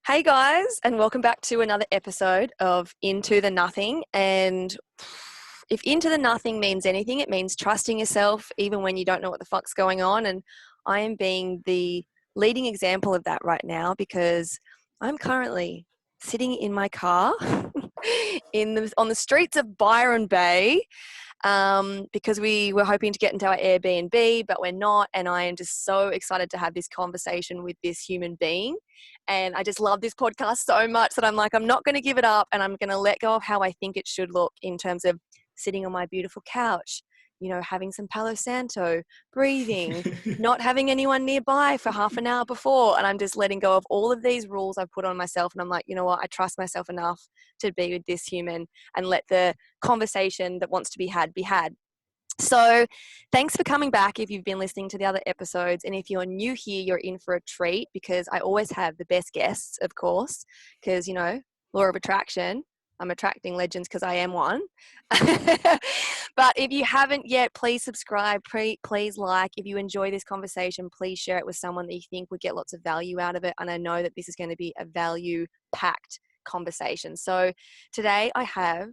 Hey guys, and welcome back to another episode of Into the Nothing. And if into the nothing means anything, it means trusting yourself even when you don't know what the fuck's going on. And I am being the leading example of that right now because I'm currently sitting in my car on the streets of Byron Bay because we were hoping to get into our Airbnb, but we're not. And I am just so excited to have this conversation with this human being. And I just love this podcast so much that I'm like, I'm not going to give it up, and I'm going to let go of how I think it should look in terms of sitting on my beautiful couch, having some Palo Santo, breathing, not having anyone nearby for half an hour before. And I'm just letting go of all of these rules I've put on myself. And I'm like, you know what? I trust myself enough to be with this human and let the conversation that wants to be had be had. So thanks for coming back if you've been listening to the other episodes. And if you're new here, you're in for a treat because I always have the best guests, of course, because, law of attraction. I'm attracting legends because I am one. But if you haven't yet, please subscribe, please like. If you enjoy this conversation, please share it with someone that you think would get lots of value out of it. And I know that this is going to be a value-packed conversation. So today I have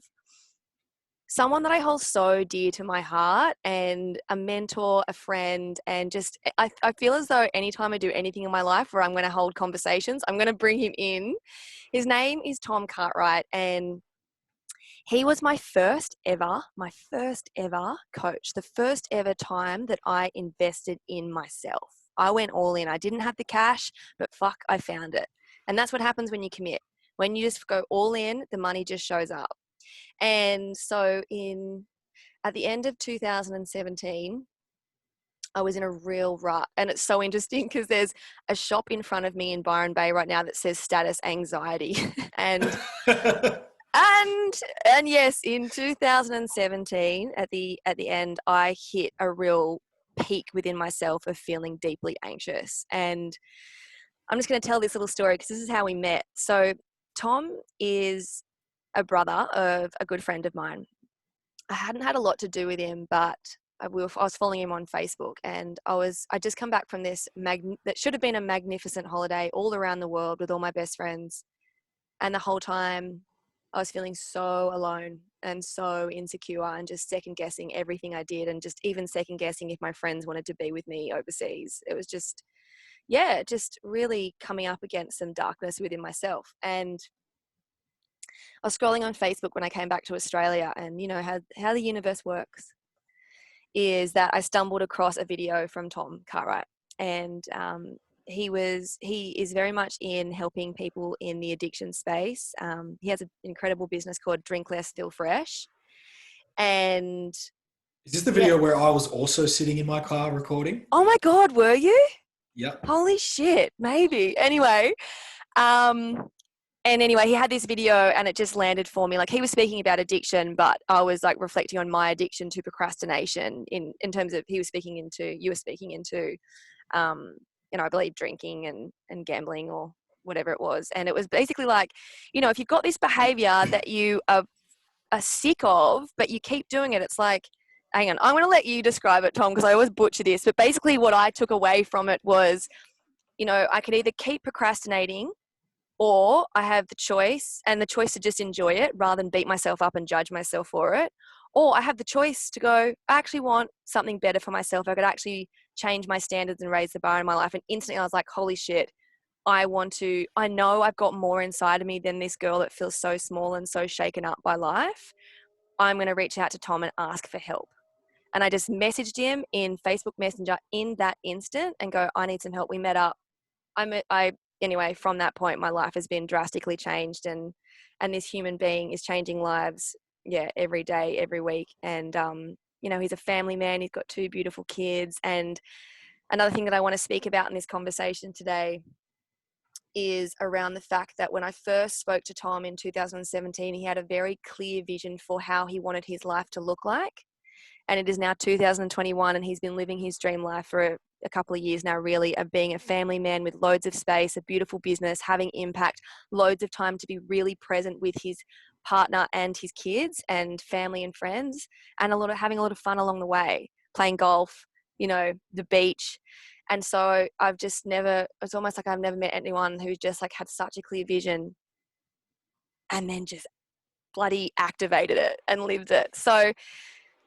someone that I hold so dear to my heart, and a mentor, a friend, and just I feel as though anytime I do anything in my life where I'm going to hold conversations, I'm going to bring him in. His name is Tom Cartwright, and he was my first ever coach, the first ever time that I invested in myself. I went all in. I didn't have the cash, but fuck, I found it. And that's what happens when you commit. When you just go all in, the money just shows up. And so at the end of 2017, I was in a real rut. And it's so interesting because there's a shop in front of me in Byron Bay right now that says status anxiety. and and yes, in 2017, at the end, I hit a real peak within myself of feeling deeply anxious. And I'm just going to tell this little story because this is how we met. So Tom is a brother of a good friend of mine. I hadn't had a lot to do with him, but I was following him on Facebook, and I just come back from this that should have been a magnificent holiday all around the world with all my best friends. And the whole time I was feeling so alone and so insecure and just second guessing everything I did, and just even second guessing if my friends wanted to be with me overseas. It was just really coming up against some darkness within myself. And I was scrolling on Facebook when I came back to Australia, and how the universe works is that I stumbled across a video from Tom Cartwright, and he is very much in helping people in the addiction space. He has an incredible business called Drink Less, Feel Fresh. And is this the video where I was also sitting in my car recording? Oh my God, were you? Yep. Holy shit, maybe. Anyway, he had this video and it just landed for me. Like, he was speaking about addiction, but I was like reflecting on my addiction to procrastination in terms of you were speaking into, I believe drinking and gambling or whatever it was. And it was basically like, if you've got this behavior that you are sick of, but you keep doing it, it's like, hang on, I'm going to let you describe it, Tom, because I always butcher this. But basically what I took away from it was, I could either keep procrastinating, or I have the choice to just enjoy it rather than beat myself up and judge myself for it. Or I have the choice to go, I actually want something better for myself. I could actually change my standards and raise the bar in my life. And instantly I was like, holy shit, I know I've got more inside of me than this girl that feels so small and so shaken up by life. I'm going to reach out to Tom and ask for help. And I just messaged him in Facebook Messenger in that instant and go, I need some help. We met up. Anyway, from that point, my life has been drastically changed, and this human being is changing lives, every day, every week. And, he's a family man. He's got 2 beautiful kids. And another thing that I want to speak about in this conversation today is around the fact that when I first spoke to Tom in 2017, he had a very clear vision for how he wanted his life to look like. And it is now 2021, and he's been living his dream life for a couple of years now, really, of being a family man with loads of space, a beautiful business, having impact, loads of time to be really present with his partner and his kids and family and friends, and having a lot of fun along the way, playing golf, the beach. And so I've just never, it's almost like I've never met anyone who's just like had such a clear vision and then just bloody activated it and lived it. So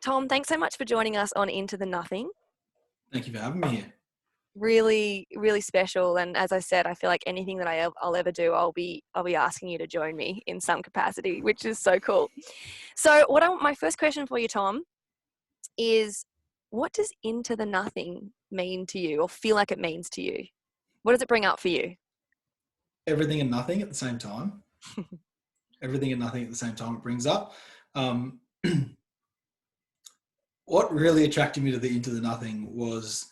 Tom, thanks so much for joining us on Into the Nothing. Thank you for having me here. Really, really special. And as I said, I feel like anything that I'll ever do, I'll be asking you to join me in some capacity, which is so cool. So my first question for you, Tom, is what does Into the Nothing mean to you or feel like it means to you? What does it bring up for you? Everything and nothing at the same time. Everything and nothing at the same time it brings up. What really attracted me to the Into the Nothing was,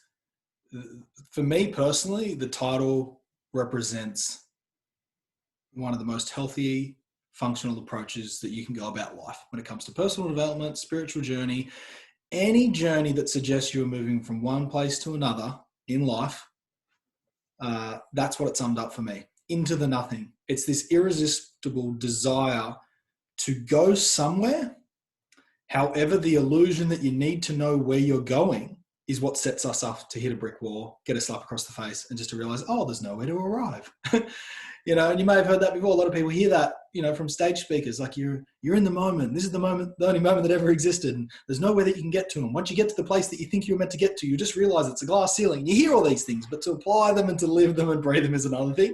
for me personally, the title represents one of the most healthy, functional approaches that you can go about life when it comes to personal development, spiritual journey, any journey that suggests you're moving from one place to another in life. That's what it summed up for me. Into the nothing. It's this irresistible desire to go somewhere. However, the illusion that you need to know where you're going is what sets us up to hit a brick wall, get a slap across the face, and just to realize, oh, there's nowhere to arrive. And you may have heard that before. A lot of people hear that, from stage speakers, like you're in the moment. This is the moment, the only moment that ever existed. And there's nowhere that you can get to. And once you get to the place that you think you're meant to get to, you just realize it's a glass ceiling. And you hear all these things, but to apply them and to live them and breathe them is another thing.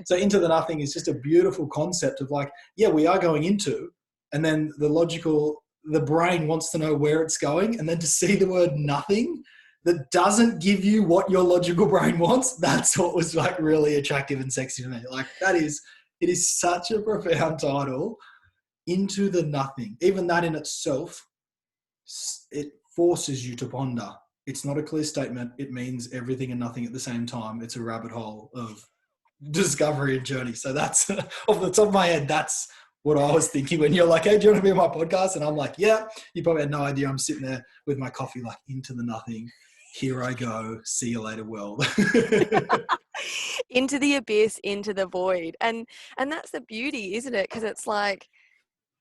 So Into the Nothing is just a beautiful concept of like, yeah, we are going into, and then the brain wants to know where it's going, and then to see the word nothing that doesn't give you what your logical brain wants, that's what was like really attractive and sexy to me. Like it is such a profound title, Into the Nothing. Even that in itself, it forces you to ponder. It's not a clear statement. It means everything and nothing at the same time. It's a rabbit hole of discovery and journey. So that's off the top of my head, that's what I was thinking when you're like, hey, do you want to be on my podcast? And I'm like, yeah. You probably had no idea. I'm sitting there with my coffee, like, into the nothing. Here I go. See you later, world. Into the abyss, into the void. And that's the beauty, isn't it? Because it's like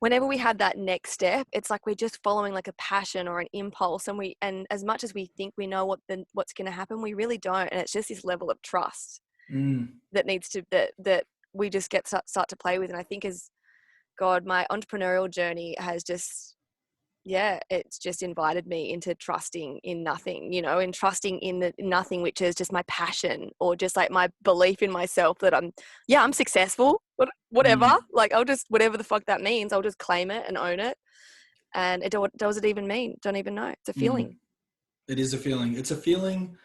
whenever we have that next step, it's like we're just following like a passion or an impulse, and as much as we think we know what's going to happen, we really don't. And it's just this level of trust that needs to that we just start to play with. And I think God, my entrepreneurial journey has just, it's just invited me into trusting in nothing, and trusting in the nothing, which is just my passion or just like my belief in myself that I'm successful, whatever. Like I'll just, whatever the fuck that means, I'll just claim it and own it. And what does it even mean? Don't even know. It's a feeling. It is a feeling. It's a feeling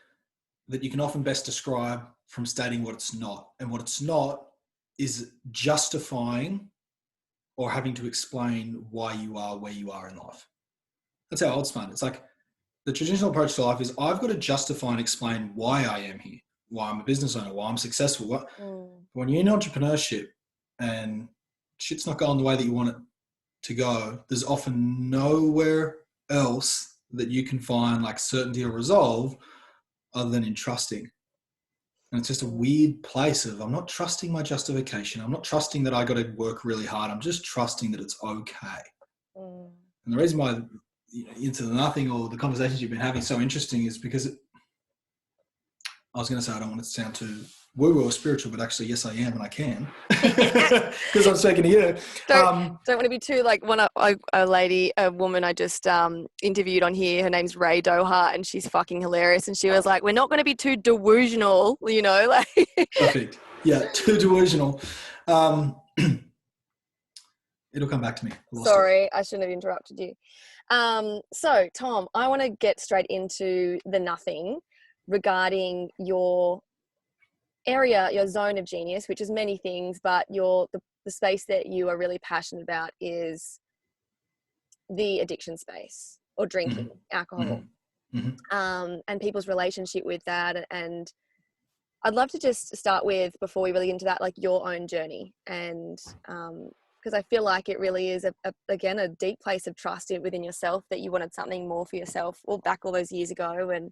that you can often best describe from stating what it's not. And what it's not is justifying or having to explain why you are where you are in life. That's how I would find it. It's like the traditional approach to life is I've got to justify and explain why I am here, why I'm a business owner, why I'm successful. When you're in entrepreneurship and shit's not going the way that you want it to go, there's often nowhere else that you can find like certainty or resolve other than in trusting. And it's just a weird place of, I'm not trusting my justification. I'm not trusting that I got to work really hard. I'm just trusting that it's okay. And the reason why Into the Nothing or the conversations you've been having so interesting is because I was going to say, I don't want it to sound too woo-woo or spiritual, but actually, yes, I am, and I can, because I'm speaking to you. Don't want to be too like a woman I just interviewed on here. Her name's Ray Doha, and she's fucking hilarious. And she was like, "We're not going to be too delusional, like." Perfect. Yeah, too delusional. It'll come back to me. Sorry, I shouldn't have interrupted you. So, Tom, I want to get straight into the nothing regarding your area, your zone of genius, which is many things, but the space that you are really passionate about is the addiction space or drinking alcohol, and people's relationship with that. And I'd love to just start with, before we really get into that, like your own journey, and because I feel like it really is again a deep place of trust within yourself, that you wanted something more for yourself back all those years ago, and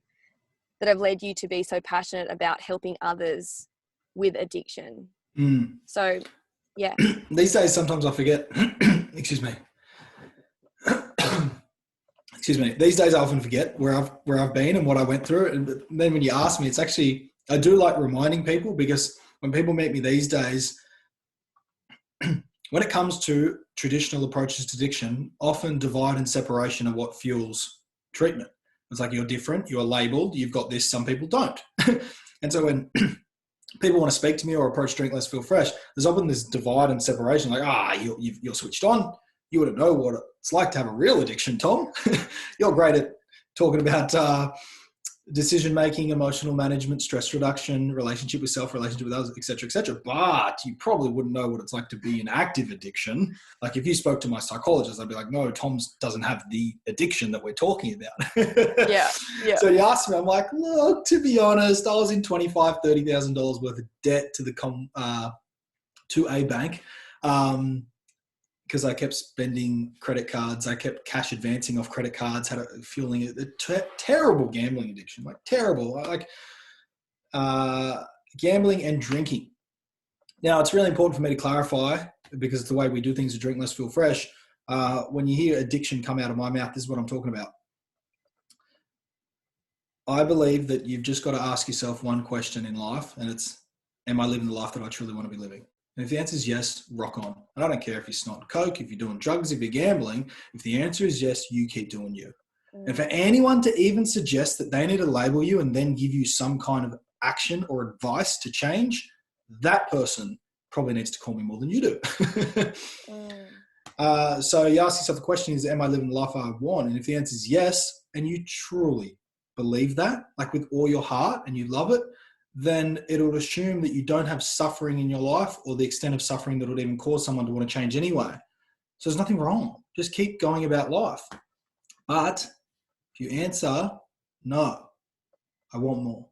that have led you to be so passionate about helping others with addiction. So, yeah. These days, sometimes I forget, excuse me. excuse me, these days I often forget where I've been and what I went through. And then when you ask me, it's actually, I do like reminding people, because when people meet me these days, when it comes to traditional approaches to addiction, often divide and separation are what fuels treatment. It's like, you're different, you're labeled, you've got this, some people don't. And so when people want to speak to me or approach Drink Less Feel Fresh, there's often this divide and separation, like, you're switched on. You wouldn't know what it's like to have a real addiction, Tom. You're great at talking about decision-making, emotional management, stress reduction, relationship with self, relationship with others, etc., etc. But you probably wouldn't know what it's like to be in active addiction. Like, if you spoke to my psychologist, I'd be like, no, Tom doesn't have the addiction that we're talking about. Yeah. So he asked me, I'm like, look, to be honest, I was in $25,000, $30,000 worth of debt to a bank. Because I kept spending credit cards. I kept cash advancing off credit cards, fueling a terrible gambling addiction, like terrible, like gambling and drinking. Now, it's really important for me to clarify, because it's the way we do things to Drink Less Feel Fresh. When you hear addiction come out of my mouth, this is what I'm talking about. I believe that you've just got to ask yourself one question in life, and it's, am I living the life that I truly want to be living? And if the answer is yes, rock on. And I don't care if you're snorting coke, if you're doing drugs, if you're gambling. If the answer is yes, you keep doing you. And for anyone to even suggest that they need to label you and then give you some kind of action or advice to change, that person probably needs to call me more than you do. So you ask yourself the question is, am I living the life I want? And if the answer is yes, and you truly believe that, like with all your heart, and you love it, then it would assume that you don't have suffering in your life, or the extent of suffering that would even cause someone to want to change anyway. So there's nothing wrong. Just keep going about life. But if you answer, no, I want more,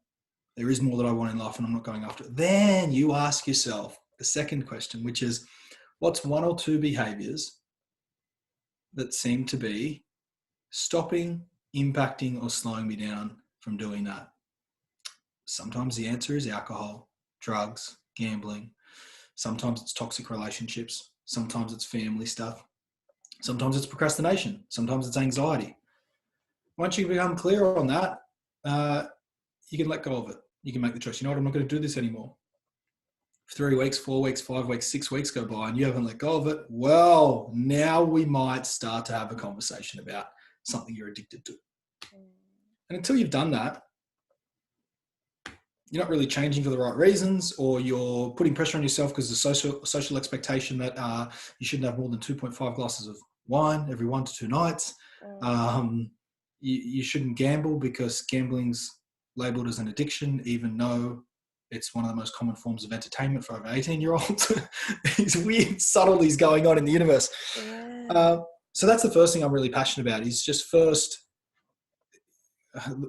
there is more that I want in life and I'm not going after it, then you ask yourself the second question, which is, what's one or two behaviors that seem to be stopping, impacting, or slowing me down from doing that? Sometimes the answer is alcohol, drugs, gambling. Sometimes it's toxic relationships. Sometimes it's family stuff. Sometimes it's procrastination. Sometimes it's anxiety. Once you become clear on that, you can let go of it. You can make the choice. You know what? I'm not going to do this anymore. 3 weeks, 4 weeks, 5 weeks, 6 weeks go by and you haven't let go of it. Well, now we might start to have a conversation about something you're addicted to. And until you've done that, you're not really changing for the right reasons, or you're putting pressure on yourself because the social expectation that you shouldn't have more than 2.5 glasses of wine every 1 to 2 nights. You shouldn't gamble because gambling's labeled as an addiction, even though it's one of the most common forms of entertainment for over 18-year-olds. These weird subtleties going on in the universe. Yeah. So that's the first thing I'm really passionate about, is just first,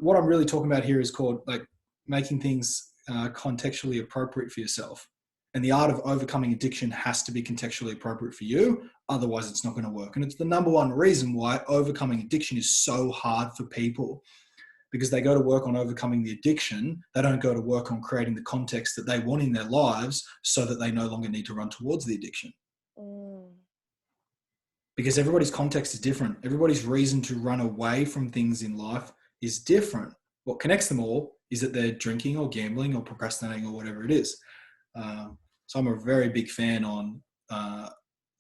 what I'm really talking about here is called like making things contextually appropriate for yourself. And the art of overcoming addiction has to be contextually appropriate for you. Otherwise, it's not going to work. And it's the number one reason why overcoming addiction is so hard for people, because they go to work on overcoming the addiction. They don't go to work on creating the context that they want in their lives so that they no longer need to run towards the addiction. Because everybody's context is different. Everybody's reason to run away from things in life is different. What connects them all is that they're drinking or gambling or procrastinating or whatever it is. So I'm a very big fan on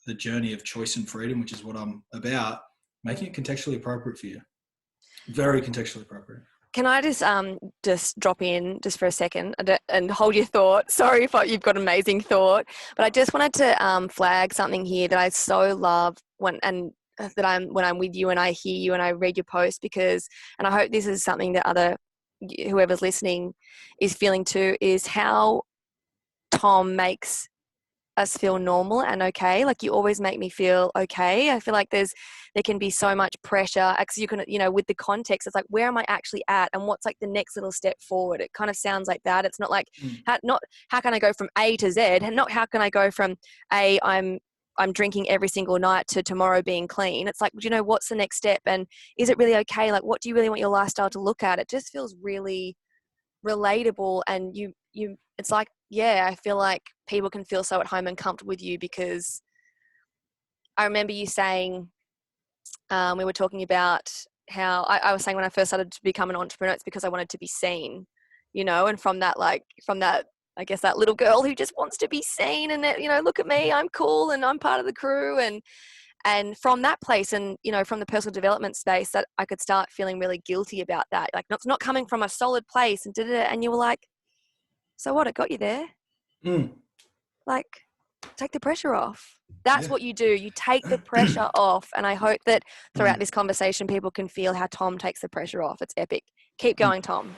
the journey of choice and freedom, which is what I'm about, making it contextually appropriate for you. Very contextually appropriate. Can I just drop in just for a second and hold your thought? Sorry if you've got an amazing thought, but I just wanted to flag something here that I so love when I'm with you and I hear you and I read your post, because, and I hope this is something that whoever's listening is feeling too, is how Tom makes us feel normal and okay. Like, you always make me feel okay. I feel like there can be so much pressure, because you can, with the context, it's like, where am I actually at and what's like the next little step forward? It kind of sounds like that. It's not like how can I go from A to Z, and not how can I go from I'm drinking every single night to tomorrow being clean. It's like, what's the next step, and is it really okay? Like, what do you really want your lifestyle to look at? It just feels really relatable, and you it's like, yeah, I feel like people can feel so at home and comfortable with you, because I remember you saying, we were talking about how I was saying when I first started to become an entrepreneur, it's because I wanted to be seen, you know, and from that, I guess that little girl who just wants to be seen and that, you know, look at me, I'm cool and I'm part of the crew. And from that place, and, you know, from the personal development space, that I could start feeling really guilty about that. Like, it's not coming from a solid place, and you were like, so what, it got you there? Mm. Like, take the pressure off. That's Yeah. what you do. You take the pressure off. And I hope that throughout Mm. this conversation, people can feel how Tom takes the pressure off. It's epic. Keep Mm. going, Tom.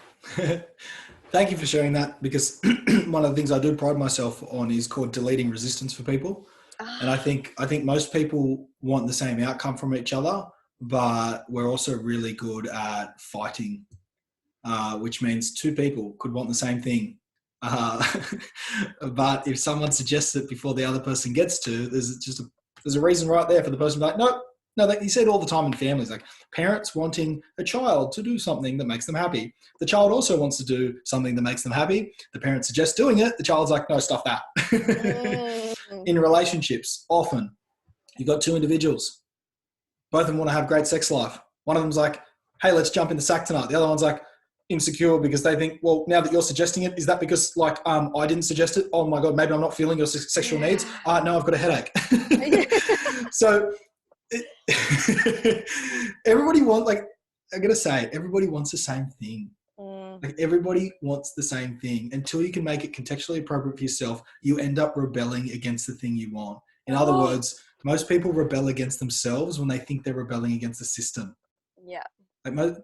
Thank you for sharing that, because one of the things I do pride myself on is called deleting resistance for people. And I think most people want the same outcome from each other, but we're also really good at fighting, which means two people could want the same thing. But if someone suggests it before the other person gets to, there's a reason right there for the person to be like, nope. No, you see it all the time in families, like parents wanting a child to do something that makes them happy. The child also wants to do something that makes them happy. The parent suggests doing it. The child's like, no, stuff that. In relationships, often you've got two individuals. Both of them want to have great sex life. One of them's like, hey, let's jump in the sack tonight. The other one's like, insecure because they think, well, now that you're suggesting it, is that because like I didn't suggest it? Oh my God, maybe I'm not feeling your sexual needs. No, I've got a headache. So everybody wants, like, I gotta say, everybody wants the same thing. Like, everybody wants the same thing. Until you can make it contextually appropriate for yourself, you end up rebelling against the thing you want. In other words, most people rebel against themselves when they think they're rebelling against the system. Yeah. Like, a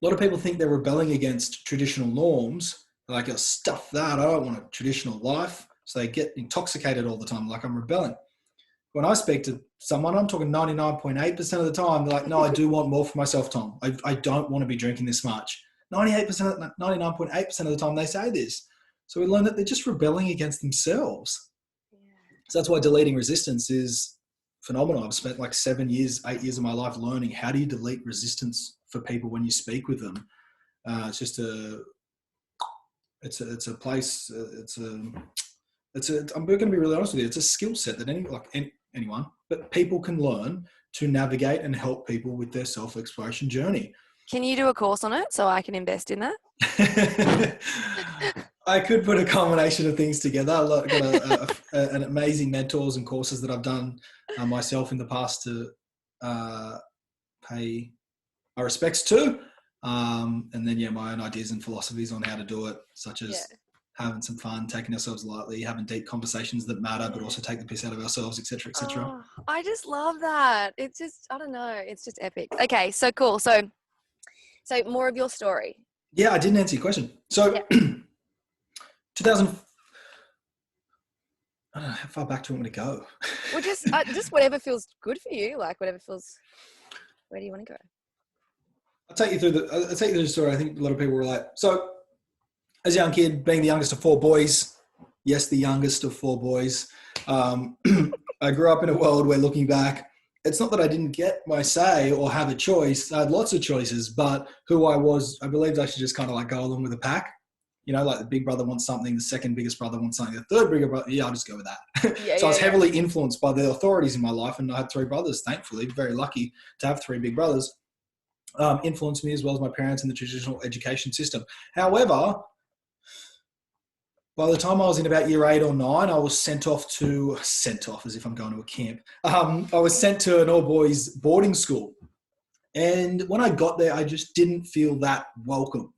lot of people think they're rebelling against traditional norms. They're like, oh, stuff that. I don't want a traditional life. So they get intoxicated all the time, like, I'm rebelling. When I speak to someone, I'm talking 99.8% of the time, they're like, no, I do want more for myself, Tom. I don't want to be drinking this much. 99.8% of the time they say this. So we learn that they're just rebelling against themselves. So that's why deleting resistance is phenomenal. I've spent like 8 years of my life learning how do you delete resistance for people when you speak with them. It's just it's a place. I'm going to be really honest with you. It's a skill set that anyone, but people can learn to navigate and help people with their self-exploration journey. Can you do a course on it so I can invest in that? I could put a combination of things together. I've got an amazing mentors and courses that I've done myself in the past to pay my respects to. And then, my own ideas and philosophies on how to do it, such as having some fun, taking ourselves lightly, having deep conversations that matter, but also take the piss out of ourselves, etc., etc. Oh, I just love that. It's just, I don't know, it's just epic. Okay, so cool. So more of your story. Yeah, I didn't answer your question. So 2000, I don't know, how far back do you want me to go? Well, just whatever feels good for you, like where do you want to go? I'll take you through the story. I think a lot of people were like, so as a young kid, being the youngest of 4 boys, yes, the youngest of 4 boys, I grew up in a world where, looking back, it's not that I didn't get my say or have a choice. I had lots of choices, but who I was, I believed I should just kind of like go along with the pack. You know, like the big brother wants something, the second biggest brother wants something, the third bigger brother, I'll just go with that. So I was heavily influenced by the authorities in my life, and I had 3 brothers, thankfully, very lucky to have 3 big brothers, influenced me as well as my parents in the traditional education system. However, by the time I was in about year 8 or 9, I was sent off as if I'm going to a camp. I was sent to an all-boys boarding school. And when I got there, I just didn't feel that welcome.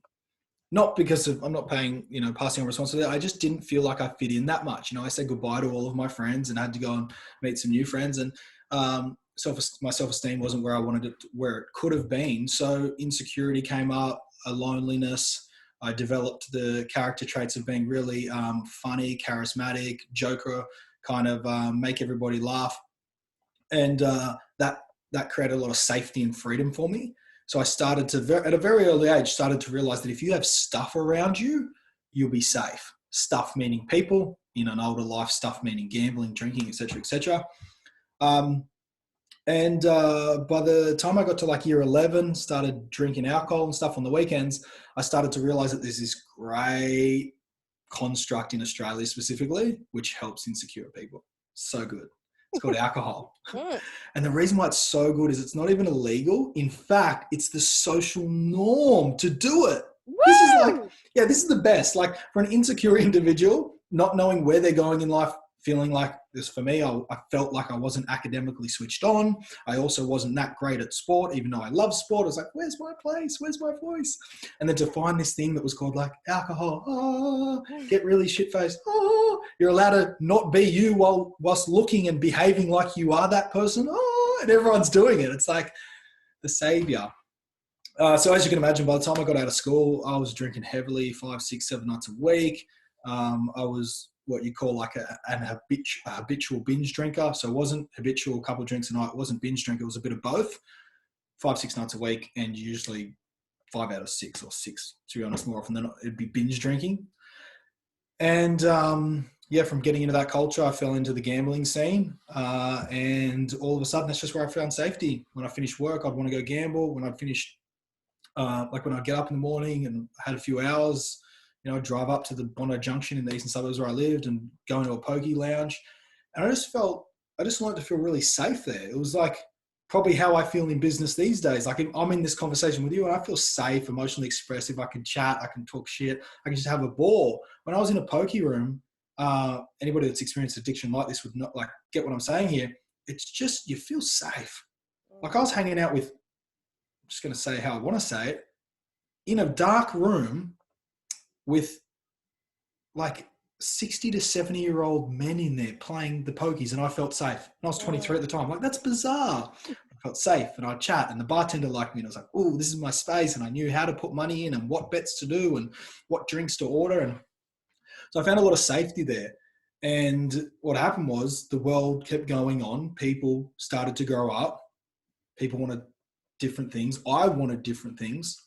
Not because I'm not passing on responsibility. I just didn't feel like I fit in that much. I said goodbye to all of my friends and had to go and meet some new friends. And my self-esteem wasn't where I wanted it, where it could have been. So insecurity came up, a loneliness. I developed the character traits of being really funny, charismatic, joker, kind of make everybody laugh. And that created a lot of safety and freedom for me. So I started to, at a very early age, to realize that if you have stuff around you, you'll be safe. Stuff meaning people, in an older life, stuff meaning gambling, drinking, etc., etc. And by the time I got to like year 11, started drinking alcohol and stuff on the weekends, I started to realize that there's this great construct in Australia specifically, which helps insecure people. So good. It's called alcohol. Mm. And the reason why it's so good is it's not even illegal. In fact, it's the social norm to do it. This is like, Woo! yeah, this is the best. Like for an insecure individual, not knowing where they're going in life, feeling like this for me, I felt like I wasn't academically switched on. I also wasn't that great at sport, even though I love sport. I was like, where's my place? Where's my voice? And then to find this thing that was called like alcohol, get really shit-faced. You're allowed to not be you whilst looking and behaving like you are that person. And everyone's doing it. It's like the savior. So as you can imagine, by the time I got out of school, I was drinking heavily, 5, 6, 7 nights a week. I was what you call like a habitual binge drinker. So it wasn't habitual, a couple of drinks a night. It wasn't binge drinker. It was a bit of both, 5, 6 nights a week, and usually 5 out of 6 or 6, to be honest, more often than not, it'd be binge drinking. And yeah, from getting into that culture, I fell into the gambling scene. And all of a sudden, that's just where I found safety. When I finished work, I'd want to go gamble. When I'd finished, like when I'd get up in the morning and had a few hours, I'd drive up to the Bondi Junction in the eastern suburbs where I lived and go into a pokey lounge. And I just learned to feel really safe there. It was like probably how I feel in business these days. Like I'm in this conversation with you and I feel safe, emotionally expressive. I can chat, I can talk shit, I can just have a ball. When I was in a pokey room, anybody that's experienced addiction like this would not like get what I'm saying here. It's just, you feel safe. Like I was hanging out with, I'm just going to say how I want to say it, in a dark room with like 60 to 70-year-old men in there playing the pokies, and I felt safe. And I was 23 at the time. Like, that's bizarre. I felt safe, and I'd chat, and the bartender liked me, and I was like, oh, this is my space, and I knew how to put money in and what bets to do and what drinks to order. And so I found a lot of safety there. And what happened was the world kept going on. People started to grow up. People wanted different things. I wanted different things.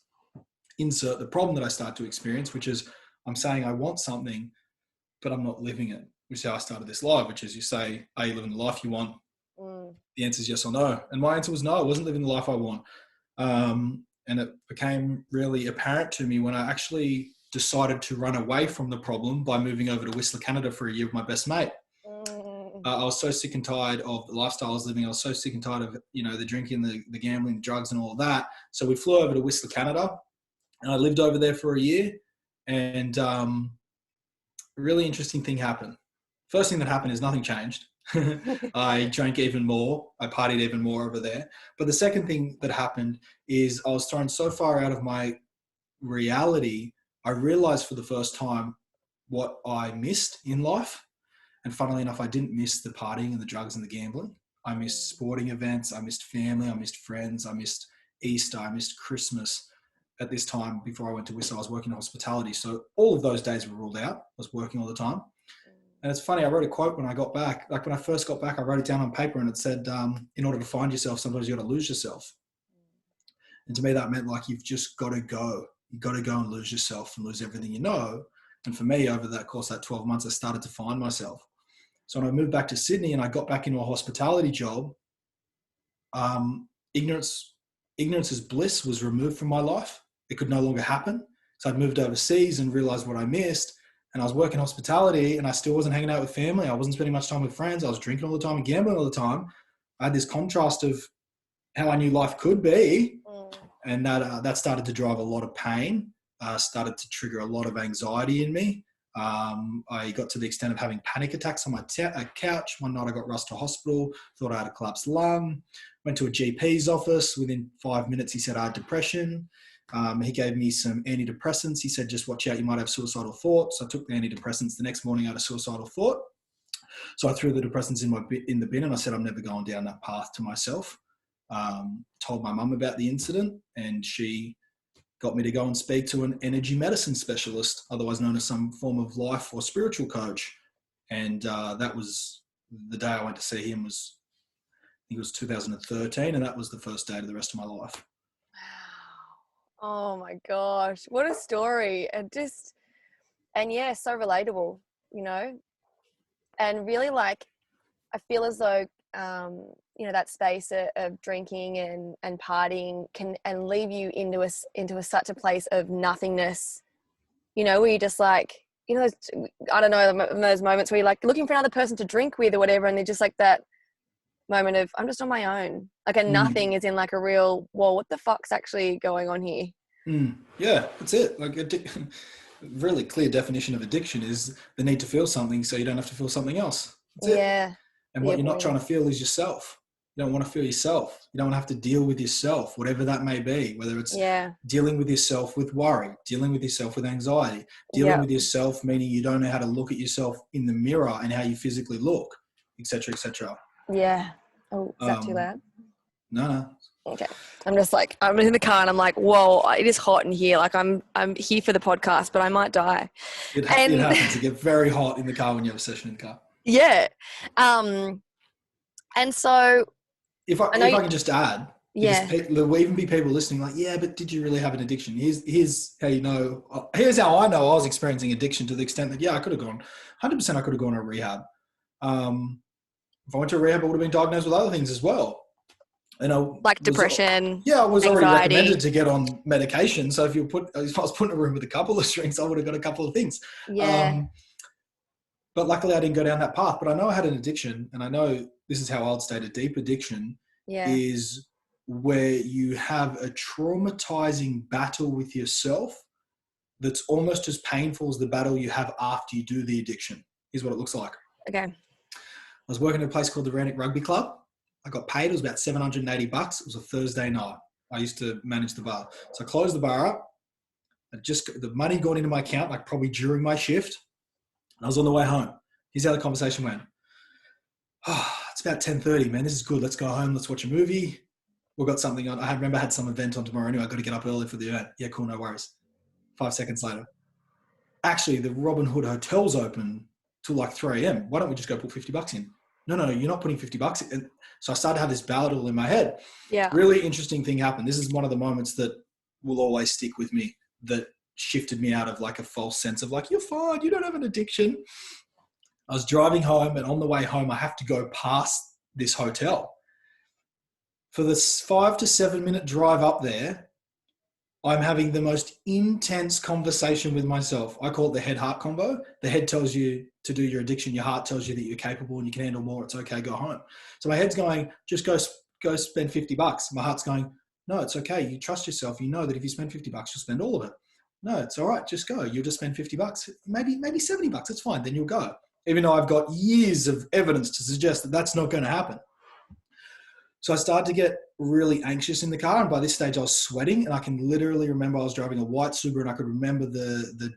Insert the problem that I start to experience, which is I'm saying I want something, but I'm not living it, which is how I started this live, which is you say, are you living the life you want? The answer is yes or no. And my answer was no, I wasn't living the life I want. And it became really apparent to me when I actually decided to run away from the problem by moving over to Whistler, Canada for a year with my best mate. I was so sick and tired of the lifestyle I was living. I was so sick and tired of, the drinking, the gambling, the drugs and all of that. So we flew over to Whistler, Canada, and I lived over there for a year. And a really interesting thing happened. First thing that happened is nothing changed. I drank even more. I partied even more over there. But the second thing that happened is I was thrown so far out of my reality, I realized for the first time what I missed in life. And funnily enough, I didn't miss the partying and the drugs and the gambling. I missed sporting events. I missed family. I missed friends. I missed Easter. I missed Christmas. At this time, before I went to Whistler, I was working in hospitality. So all of those days were ruled out. I was working all the time. And it's funny, I wrote a quote when I got back. Like when I first got back, I wrote it down on paper and it said, in order to find yourself, sometimes you got to lose yourself. And to me, that meant like, you've just got to go. You've got to go and lose yourself and lose everything you know. And for me, over that course, that 12 months, I started to find myself. So when I moved back to Sydney and I got back into a hospitality job, ignorance is bliss was removed from my life. It could no longer happen. So I'd moved overseas and realized what I missed. And I was working hospitality and I still wasn't hanging out with family. I wasn't spending much time with friends. I was drinking all the time and gambling all the time. I had this contrast of how I knew life could be. And that started to drive a lot of pain, started to trigger a lot of anxiety in me. I got to the extent of having panic attacks on my couch. One night I got rushed to hospital, thought I had a collapsed lung, went to a GP's office. Within 5 minutes, he said I had depression. He gave me some antidepressants. He said, just watch out, you might have suicidal thoughts. I took the antidepressants. The next morning I had a suicidal thought. So I threw the depressants in the bin and I said, I'm never going down that path to myself. Told my mum about the incident and she got me to go and speak to an energy medicine specialist, otherwise known as some form of life or spiritual coach. And that was the day I went to see him I think it was 2013. And that was the first day of the rest of my life. Oh my gosh, what a story. And yeah, so relatable, and really like, I feel as though, that space of drinking and partying can leave you into such a place of nothingness, where you're just like, I don't know, those moments where you're like looking for another person to drink with or whatever. And they're just like that moment of I'm just on my own. Like a nothing is in like a real, well, what the fuck's actually going on here? Yeah, that's it. Like really clear definition of addiction is the need to feel something so you don't have to feel something else. That's it. Yeah. And what you're not trying to feel is yourself. You don't want to feel yourself. You don't want to have to deal with yourself, whatever that may be, whether it's dealing with yourself with worry, dealing with yourself with anxiety, dealing with yourself, meaning you don't know how to look at yourself in the mirror and how you physically look, etc., etc. Yeah. Oh, is that too loud? No. Okay. I'm in the car and I'm like, whoa, it is hot in here. Like I'm here for the podcast, but I might die. It happens to get very hot in the car when you have a session in the car. Yeah. And so if I can just add, because there will even be people listening like, yeah, but did you really have an addiction? Here's how you know. Here's how I know I was experiencing addiction to the extent that, I could have gone 100%. I could have gone to rehab. If I went to rehab, I would have been diagnosed with other things as well. Like depression. I was anxiety. Already recommended to get on medication. So if I was put in a room with a couple of drinks, I would have got a couple of things. Yeah. But luckily I didn't go down that path. But I know I had an addiction, and I know this is how I would state a deep addiction is where you have a traumatizing battle with yourself that's almost as painful as the battle you have after you do the addiction, is what it looks like. Okay. I was working at a place called the Rannoch Rugby Club. I got paid. It was about $780. It was a Thursday night. I used to manage the bar. So I closed the bar up. The money got into my account, like probably during my shift. And I was on the way home. Here's how the conversation went. It's about 10:30, man. This is good. Let's go home. Let's watch a movie. We've got something on. I remember I had some event on tomorrow anyway. I've got to get up early for the event. Yeah, cool. No worries. 5 seconds later. Actually, the Robin Hood Hotel's open till like 3 a.m. Why don't we just go put $50 in? No, you're not putting $50 in. So I started to have this battle in my head. Yeah. Really interesting thing happened. This is one of the moments that will always stick with me, that shifted me out of like a false sense of like, you're fine, you don't have an addiction. I was driving home, and on the way home, I have to go past this hotel. For this 5 to 7 minute drive up there, I'm having the most intense conversation with myself. I call it the head-heart combo. The head tells you to do your addiction. Your heart tells you that you're capable and you can handle more. It's okay, go home. So my head's going, just go spend $50. My heart's going, no, it's okay. You trust yourself. You know that if you spend $50, you'll spend all of it. No, it's all right. Just go. You'll just spend $50, maybe $70. It's fine. Then you'll go. Even though I've got years of evidence to suggest that that's not going to happen. So I started to get really anxious in the car, and by this stage I was sweating, and I can literally remember I was driving a white Subaru, and I could remember the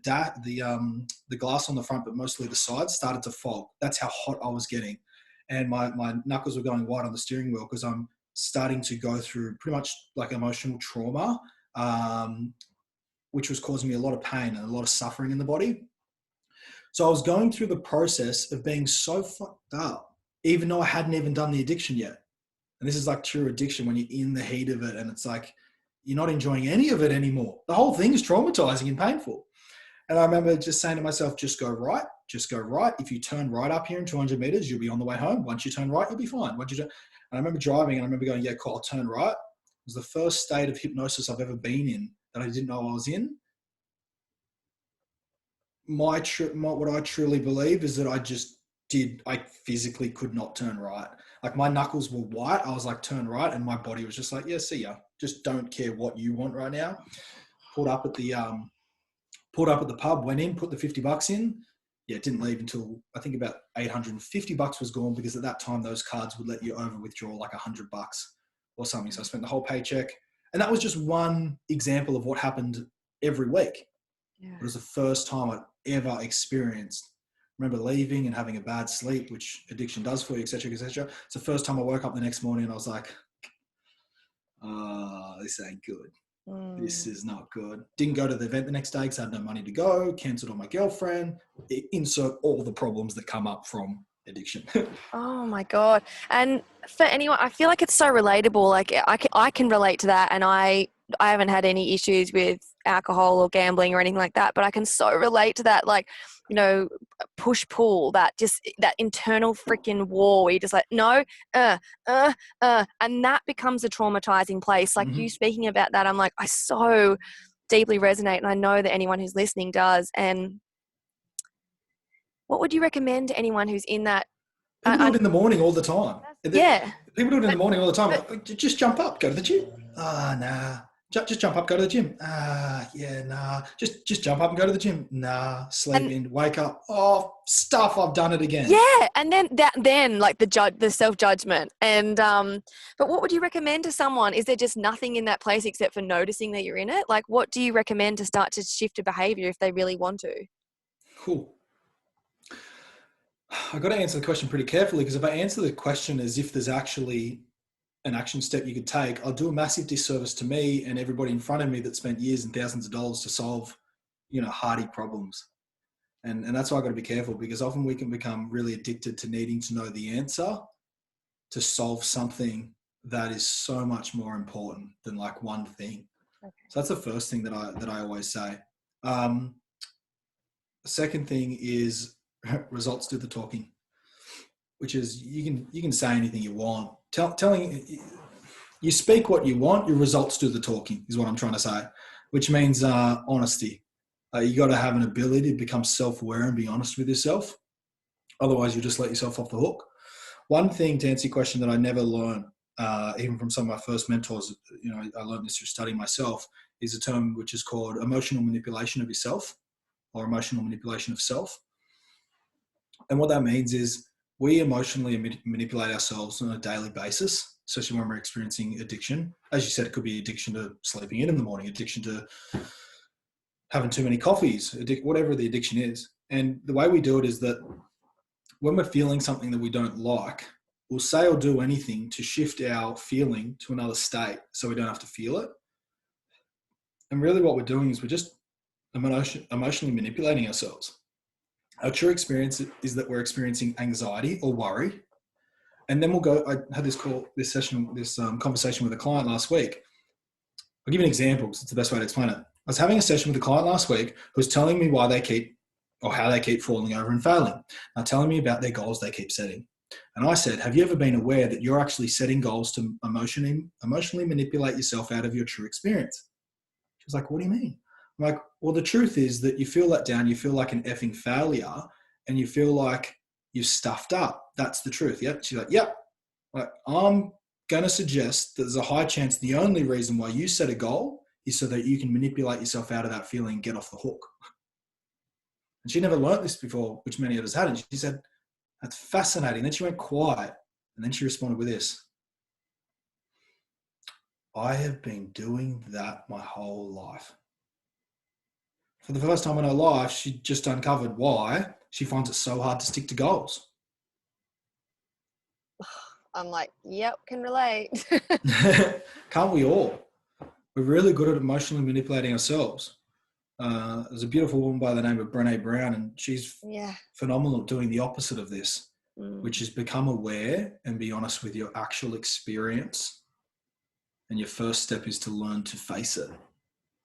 glass on the front, but mostly the sides started to fog. That's how hot I was getting, and my knuckles were going white on the steering wheel because I'm starting to go through pretty much like emotional trauma, which was causing me a lot of pain and a lot of suffering in the body. So I was going through the process of being so fucked up, even though I hadn't even done the addiction yet. And this is like true addiction when you're in the heat of it, and it's like you're not enjoying any of it anymore. The whole thing is traumatizing and painful. And I remember just saying to myself, just go right, just go right. If you turn right up here in 200 meters, you'll be on the way home. Once you turn right, you'll be fine. And I remember driving, and I remember going, yeah, cool, I'll turn right. It was the first state of hypnosis I've ever been in that I didn't know I was in. What I truly believe is that I physically could not turn right. Like my knuckles were white. I was like, turn right. And my body was just like, yeah, see ya. Just don't care what you want right now. Pulled up at the pub, went in, put the $50 in. Yeah, didn't leave until I think about $850 was gone, because at that time those cards would let you over withdraw like $100 or something. So I spent the whole paycheck. And that was just one example of what happened every week. Yeah. It was the first time I'd ever experienced. I remember leaving and having a bad sleep, which addiction does for you, et cetera, et cetera. It's the first time I woke up the next morning and I was like, this ain't good. This is not good. Didn't go to the event the next day because I had no money to go, cancelled on my girlfriend. Insert all the problems that come up from addiction. Oh my God. And for anyone, I feel like it's so relatable. Like I can relate to that, and I haven't had any issues with alcohol or gambling or anything like that, but I can so relate to that. Like, you know, push pull, that internal freaking war where you're just like, no, and that becomes a traumatizing place. Like you speaking about that, I'm like, I so deeply resonate, and I know that anyone who's listening does. And what would you recommend to anyone who's in that? People do it in the morning all the time. Yeah. People do it in the morning all the time. But Like, just jump up, go to the gym. Ah, nah. Just jump up, go to the gym. Ah, yeah, nah. Just jump up and go to the gym. Nah. Sleep and in, wake up. Oh, stuff. I've done it again. yeah, and then like the self-judgment. And but what would you recommend to someone? Is there just nothing in that place except for noticing that you're in it? Like, what do you recommend to start to shift a behavior if they really want to? Cool. I've got to answer the question pretty carefully, because if I answer the question as if there's actually an action step you could take, I'll do a massive disservice to me and everybody in front of me that spent years and thousands of dollars to solve, hardy problems. And that's why I've got to be careful, because often we can become really addicted to needing to know the answer to solve something that is so much more important than like one thing. Okay. So that's the first thing that I always say. The second thing is results do the talking, which is you can say anything you want. Telling you speak what you want, your results do the talking is what I'm trying to say, which means honesty. You got to have an ability to become self-aware and be honest with yourself. Otherwise, you just let yourself off the hook. One thing to answer your question that I never learned, even from some of my first mentors, I learned this through studying myself, is a term which is called emotional manipulation of yourself, or emotional manipulation of self. And what that means is we emotionally manipulate ourselves on a daily basis, especially when we're experiencing addiction. As you said, it could be addiction to sleeping in the morning, addiction to having too many coffees, whatever the addiction is. And the way we do it is that when we're feeling something that we don't like, we'll say or do anything to shift our feeling to another state so we don't have to feel it. And really what we're doing is we're just emotionally manipulating ourselves. Our true experience is that we're experiencing anxiety or worry. And then I had this conversation with a client last week. I'll give you an example because it's the best way to explain it. I was having a session with a client last week who was telling me how they keep falling over and failing. Now telling me about their goals they keep setting. And I said, have you ever been aware that you're actually setting goals to emotionally manipulate yourself out of your true experience? She was like, what do you mean? I'm like, well, the truth is that you feel let down, you feel like an effing failure, and you feel like you're stuffed up. That's the truth. Yep. She's like, yep. Like, I'm going to suggest that there's a high chance the only reason why you set a goal is so that you can manipulate yourself out of that feeling and get off the hook. And she never learned this before, which many of us hadn't. She said, that's fascinating. Then she went quiet, and then she responded with this. I have been doing that my whole life. For the first time in her life, she just uncovered why she finds it so hard to stick to goals. I'm like, yep, can relate. Can't we all? We're really good at emotionally manipulating ourselves. There's a beautiful woman by the name of Brené Brown, and she's phenomenal at doing the opposite of this, which is become aware and be honest with your actual experience. And your first step is to learn to face it.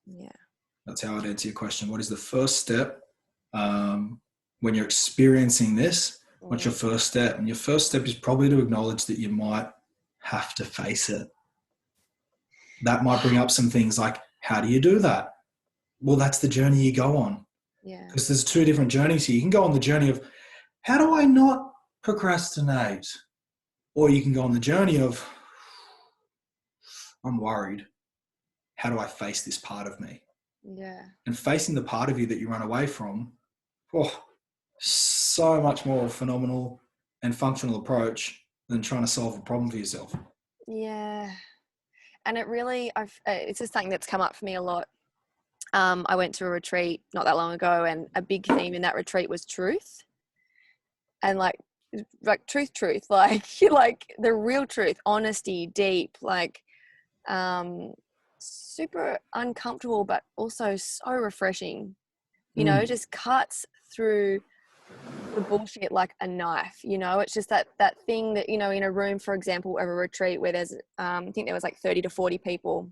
Yeah. That's how I'd answer your question. What is the first step when you're experiencing this? What's your first step? And your first step is probably to acknowledge that you might have to face it. That might bring up some things like, how do you do that? Well, that's the journey you go on. Yeah. Because there's two different journeys here. You can go on the journey of, how do I not procrastinate? Or you can go on the journey of, I'm worried. How do I face this part of me? Yeah. And facing the part of you that you run away from, so much more phenomenal and functional approach than trying to solve a problem for yourself. Yeah. And it really, it's just something that's come up for me a lot. I went to a retreat not that long ago, and a big theme in that retreat was truth. And like truth, like the real truth, honesty, deep, like super uncomfortable, but also so refreshing, just cuts through the bullshit like a knife. It's just that thing that, in a room, for example, of a retreat where there's I think there was like 30 to 40 people,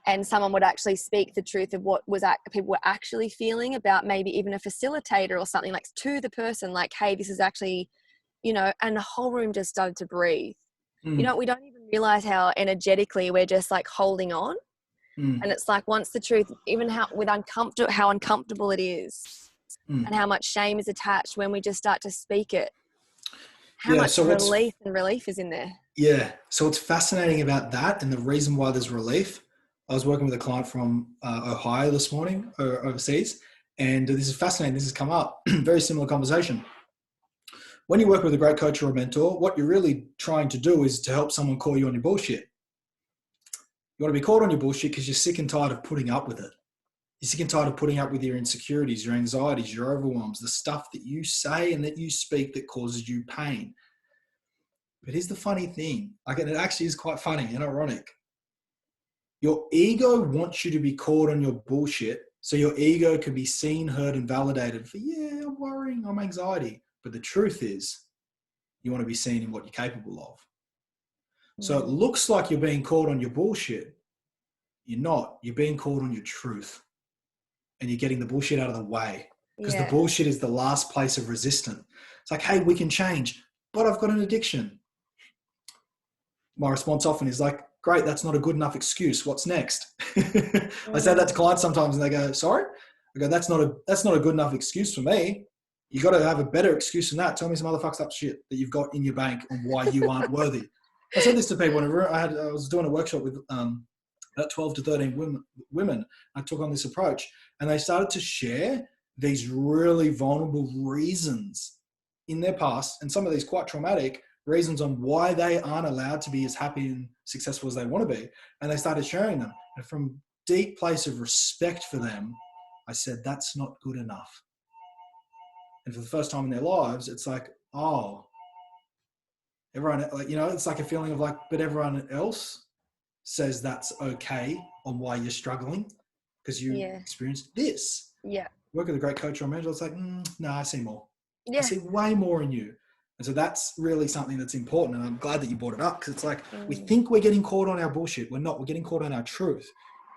and someone would actually speak the truth of what people were actually feeling about, maybe even a facilitator or something, like to the person, like, hey, this is actually, and the whole room just started to breathe. We don't even realize how energetically we're just like holding on. And it's like, once the truth, even how uncomfortable it is, and how much shame is attached when we just start to speak it. How Yeah. much So what's relief is in there? Yeah. So what's fascinating about that, and the reason why there's relief, I was working with a client from Ohio this morning, or overseas, and this is fascinating. This has come up. Very similar conversation. When you work with a great coach or a mentor, what you're really trying to do is to help someone call you on your bullshit. You want to be called on your bullshit because you're sick and tired of putting up with it. You're sick and tired of putting up with your insecurities, your anxieties, your overwhelms, the stuff that you say and that you speak that causes you pain. But here's the funny thing, like, and it actually is quite funny and ironic. Your ego wants you to be called on your bullshit, so your ego can be seen, heard, and validated for, yeah, I'm worrying, I'm anxiety. But the truth is, you want to be seen in what you're capable of. So it looks like you're being called on your bullshit. You're not. You're being called on your truth. And you're getting the bullshit out of the way. Because the bullshit is the last place of resistance. It's like, hey, we can change, but I've got an addiction. My response often is like, great, that's not a good enough excuse. What's next? I say that to clients sometimes and they go, sorry? I go, that's not a good enough excuse for me. You got to have a better excuse than that. Tell me some other fucked up shit that you've got in your bank on why you aren't worthy. I said this to people whenever I was doing a workshop with about 12 to 13 women. I took on this approach and they started to share these really vulnerable reasons in their past, and some of these quite traumatic reasons on why they aren't allowed to be as happy and successful as they want to be. And they started sharing them. And from deep place of respect for them, I said, that's not good enough. And for the first time in their lives, it's like, oh, everyone, like, you know, it's like a feeling of like, but everyone else says that's okay on why you're struggling because you experienced this. Yeah. Work with a great coach or mentor, it's like, no, I see more. Yeah. I see way more in you. And so that's really something that's important. And I'm glad that you brought it up because it's like, we think we're getting caught on our bullshit. We're not. We're getting caught on our truth.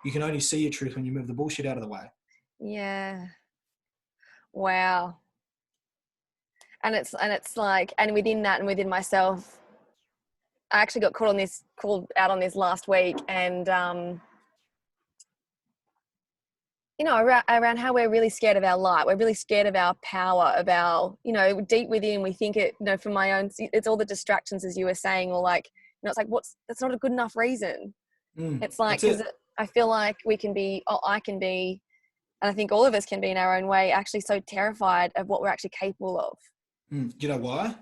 You can only see your truth when you move the bullshit out of the way. Yeah. Wow. And it's like, and within that and within myself, I actually got called out on this last week, and you know, around how we're really scared of our light. We're really scared of our power, of our, you know, deep within, we think it, you know, for my own, it's all the distractions, as you were saying, or like, you know, it's like, that's not a good enough reason. It's like, because I feel like I can be, and I think all of us can be in our own way, actually so terrified of what we're actually capable of. Do you know why?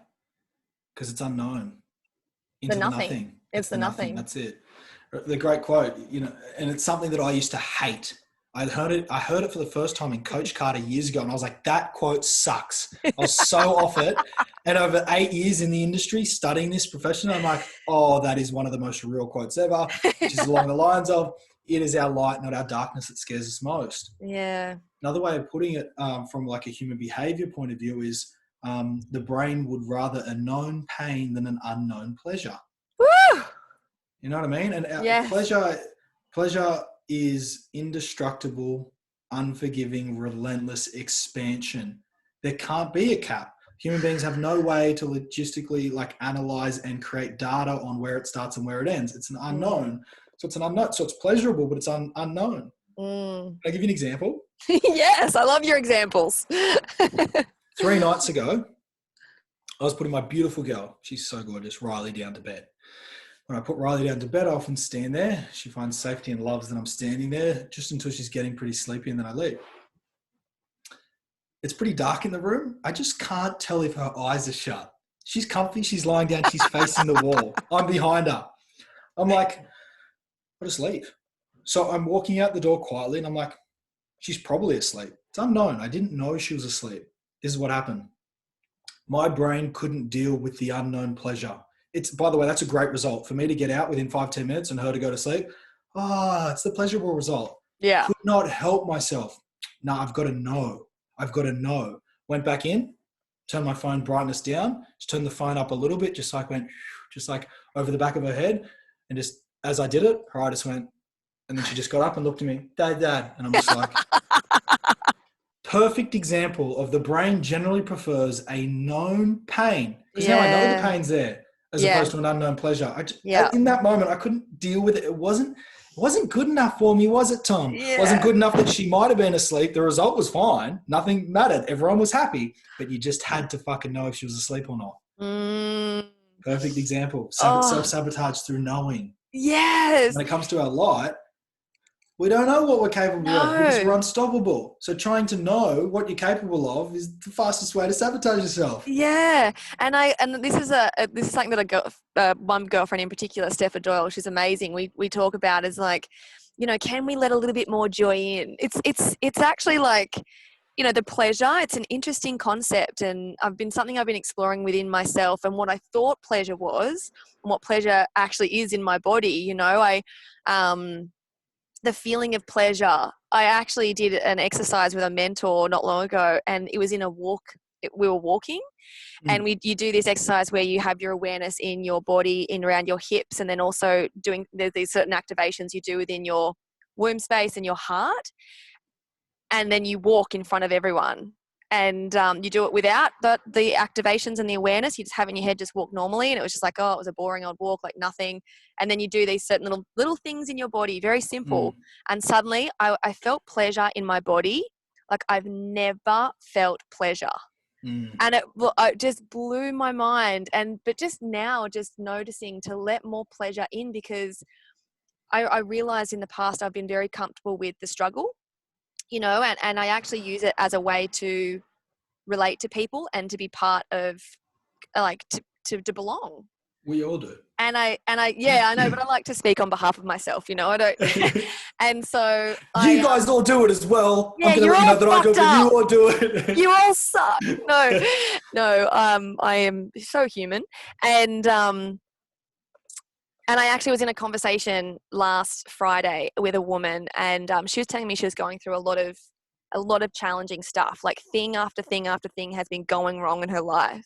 Because it's unknown. Into the nothing. It's the nothing. That's it. The great quote, you know, and it's something that I used to hate. I heard it for the first time in Coach Carter years ago, and I was like, that quote sucks. I was so off it. And over 8 years in the industry studying this profession, I'm like, oh, that is one of the most real quotes ever, which is along the lines of, it is our light, not our darkness, that scares us most. Yeah. Another way of putting it from like a human behavior point of view is the brain would rather a known pain than an unknown pleasure. Woo! You know what I mean? And pleasure is indestructible, unforgiving, relentless expansion. There can't be a cap. Human beings have no way to logistically like analyze and create data on where it starts and where it ends. It's an unknown. So it's an unknown. So it's pleasurable, but it's unknown. Can I give you an example? Yes, I love your examples. 3 nights ago, I was putting my beautiful girl, she's so gorgeous, Riley, down to bed. When I put Riley down to bed, I often stand there. She finds safety and loves that I'm standing there just until she's getting pretty sleepy, and then I leave. It's pretty dark in the room. I just can't tell if her eyes are shut. She's comfy. She's lying down. She's facing the wall. I'm behind her. I'm like, I'll just leave. So I'm walking out the door quietly, and I'm like, she's probably asleep. It's unknown. I didn't know she was asleep. This is what happened. My brain couldn't deal with the unknown pleasure. It's, by the way, that's a great result for me to get out within 5-10 minutes and her to go to sleep. It's the pleasurable result. Yeah. Could not help myself. No, I've got to know. I've got to know. Went back in, turned my phone brightness down, just turned the phone up a little bit, just like over the back of her head. And just as I did it, her eye just went, and then she just got up and looked at me, Dad. And I'm just like, perfect example of the brain generally prefers a known pain. Because now I know the pain's there as opposed to an unknown pleasure. In that moment, I couldn't deal with it. It wasn't good enough for me, was it, Tom? It wasn't good enough that she might have been asleep. The result was fine. Nothing mattered. Everyone was happy. But you just had to fucking know if she was asleep or not. Mm. Perfect example. Oh, Self-sabotage through knowing. yes. When it comes to our light, we don't know what we're capable of because we're No. unstoppable. So trying to know what you're capable of is the fastest way to sabotage yourself. Yeah, and this is this is something that one girlfriend in particular, Steph Doyle, she's amazing. We talk about is like, can we let a little bit more joy in? It's actually like, the pleasure. It's an interesting concept, and I've been exploring within myself and what I thought pleasure was, and what pleasure actually is in my body. The feeling of pleasure. I actually did an exercise with a mentor not long ago, and it was in a walk. We were walking, and you do this exercise where you have your awareness in your body, in around your hips, and then also there's these certain activations you do within your womb space and your heart, and then you walk in front of everyone. And you do it without the activations and the awareness. You just have in your head, just walk normally. And it was just like, oh, it was a boring old walk, like nothing. And then you do these certain little things in your body, very simple. And suddenly I felt pleasure in my body like I've never felt pleasure. And it just blew my mind. But just now, just noticing to let more pleasure in, because I realized in the past I've been very comfortable with the struggle, and I actually use it as a way to relate to people and to be part of, like, to belong. We all do. Yeah, I know, but I like to speak on behalf of myself, I don't. And so You guys all do it as well. I'm yeah, going to you're let you all know that I do it, fucked but you up. all do it. You all suck. No, I am so human. And I actually was in a conversation last Friday with a woman, and she was telling me she was going through a lot of challenging stuff, like thing after thing after thing has been going wrong in her life.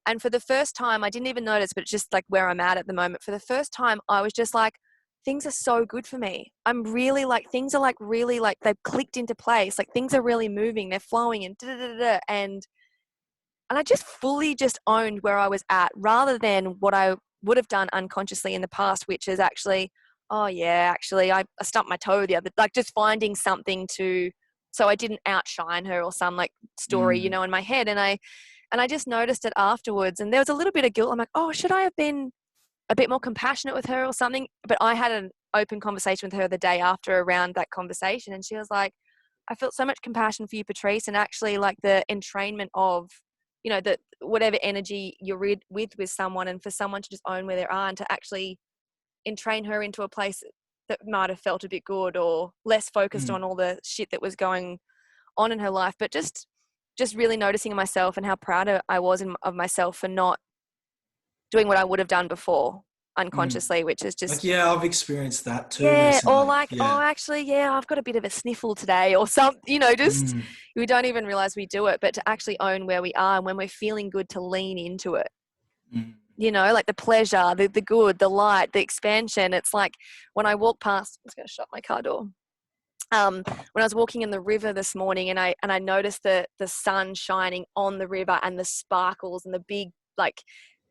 And for the first time, I didn't even notice, but it's just like where I'm at the moment. For the first time, I was just like, things are so good for me. I'm really like, things are like really like they've clicked into place. Like things are really moving, they're flowing and and I just fully just owned where I was at, rather than what I would have done unconsciously in the past, which is actually, oh yeah, actually I stumped my toe the other, like just finding something so I didn't outshine her or some like story, in my head. And I just noticed it afterwards, and there was a little bit of guilt. I'm like, oh, should I have been a bit more compassionate with her or something? But I had an open conversation with her the day after around that conversation, and she was like, I felt so much compassion for you, Patrice, and actually like the entrainment of, that whatever energy you're with someone, and for someone to just own where they are and to actually entrain her into a place that might have felt a bit good or less focused on all the shit that was going on in her life, but just really noticing myself and how proud I was of myself for not doing what I would have done before unconsciously, which is just, Like, yeah, I've experienced that too yeah, or recently. like, oh, Yeah. actually, yeah, I've got a bit of a sniffle today or something, just we don't even realize we do it, but to actually own where we are, and when we're feeling good, to lean into it. Like the pleasure, the good, the light, the expansion. It's like when I walk past, I'm just going to shut my car door. When I was walking in the river this morning, and I noticed the sun shining on the river and the sparkles and the big, like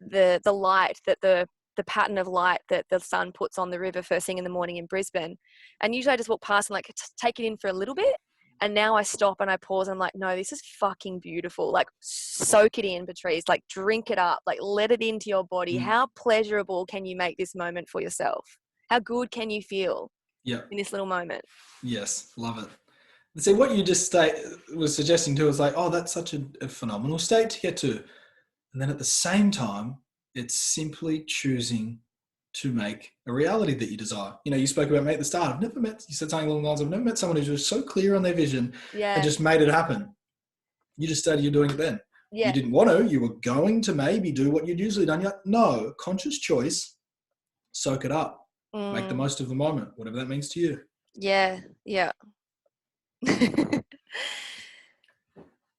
the light that the pattern of light that the sun puts on the river first thing in the morning in Brisbane. And usually I just walk past and like take it in for a little bit. And now I stop and I pause. And I'm like, no, this is fucking beautiful. Like, soak it in, Patrice. Like, drink it up. Like, let it into your body. How pleasurable can you make this moment for yourself? How good can you feel in this little moment? Yes, love it. See, what you just was suggesting too is like, oh, that's such a phenomenal state to get to. And then at the same time, it's simply choosing to make a reality that you desire. You spoke about, mate, at the start. You said something along the lines of, I've never met someone who's just so clear on their vision and just made it happen. You just started, you're doing it then. Yeah. You didn't want to, you were going to maybe do what you'd usually done. You're like, no, conscious choice, soak it up, make the most of the moment, whatever that means to you. Yeah.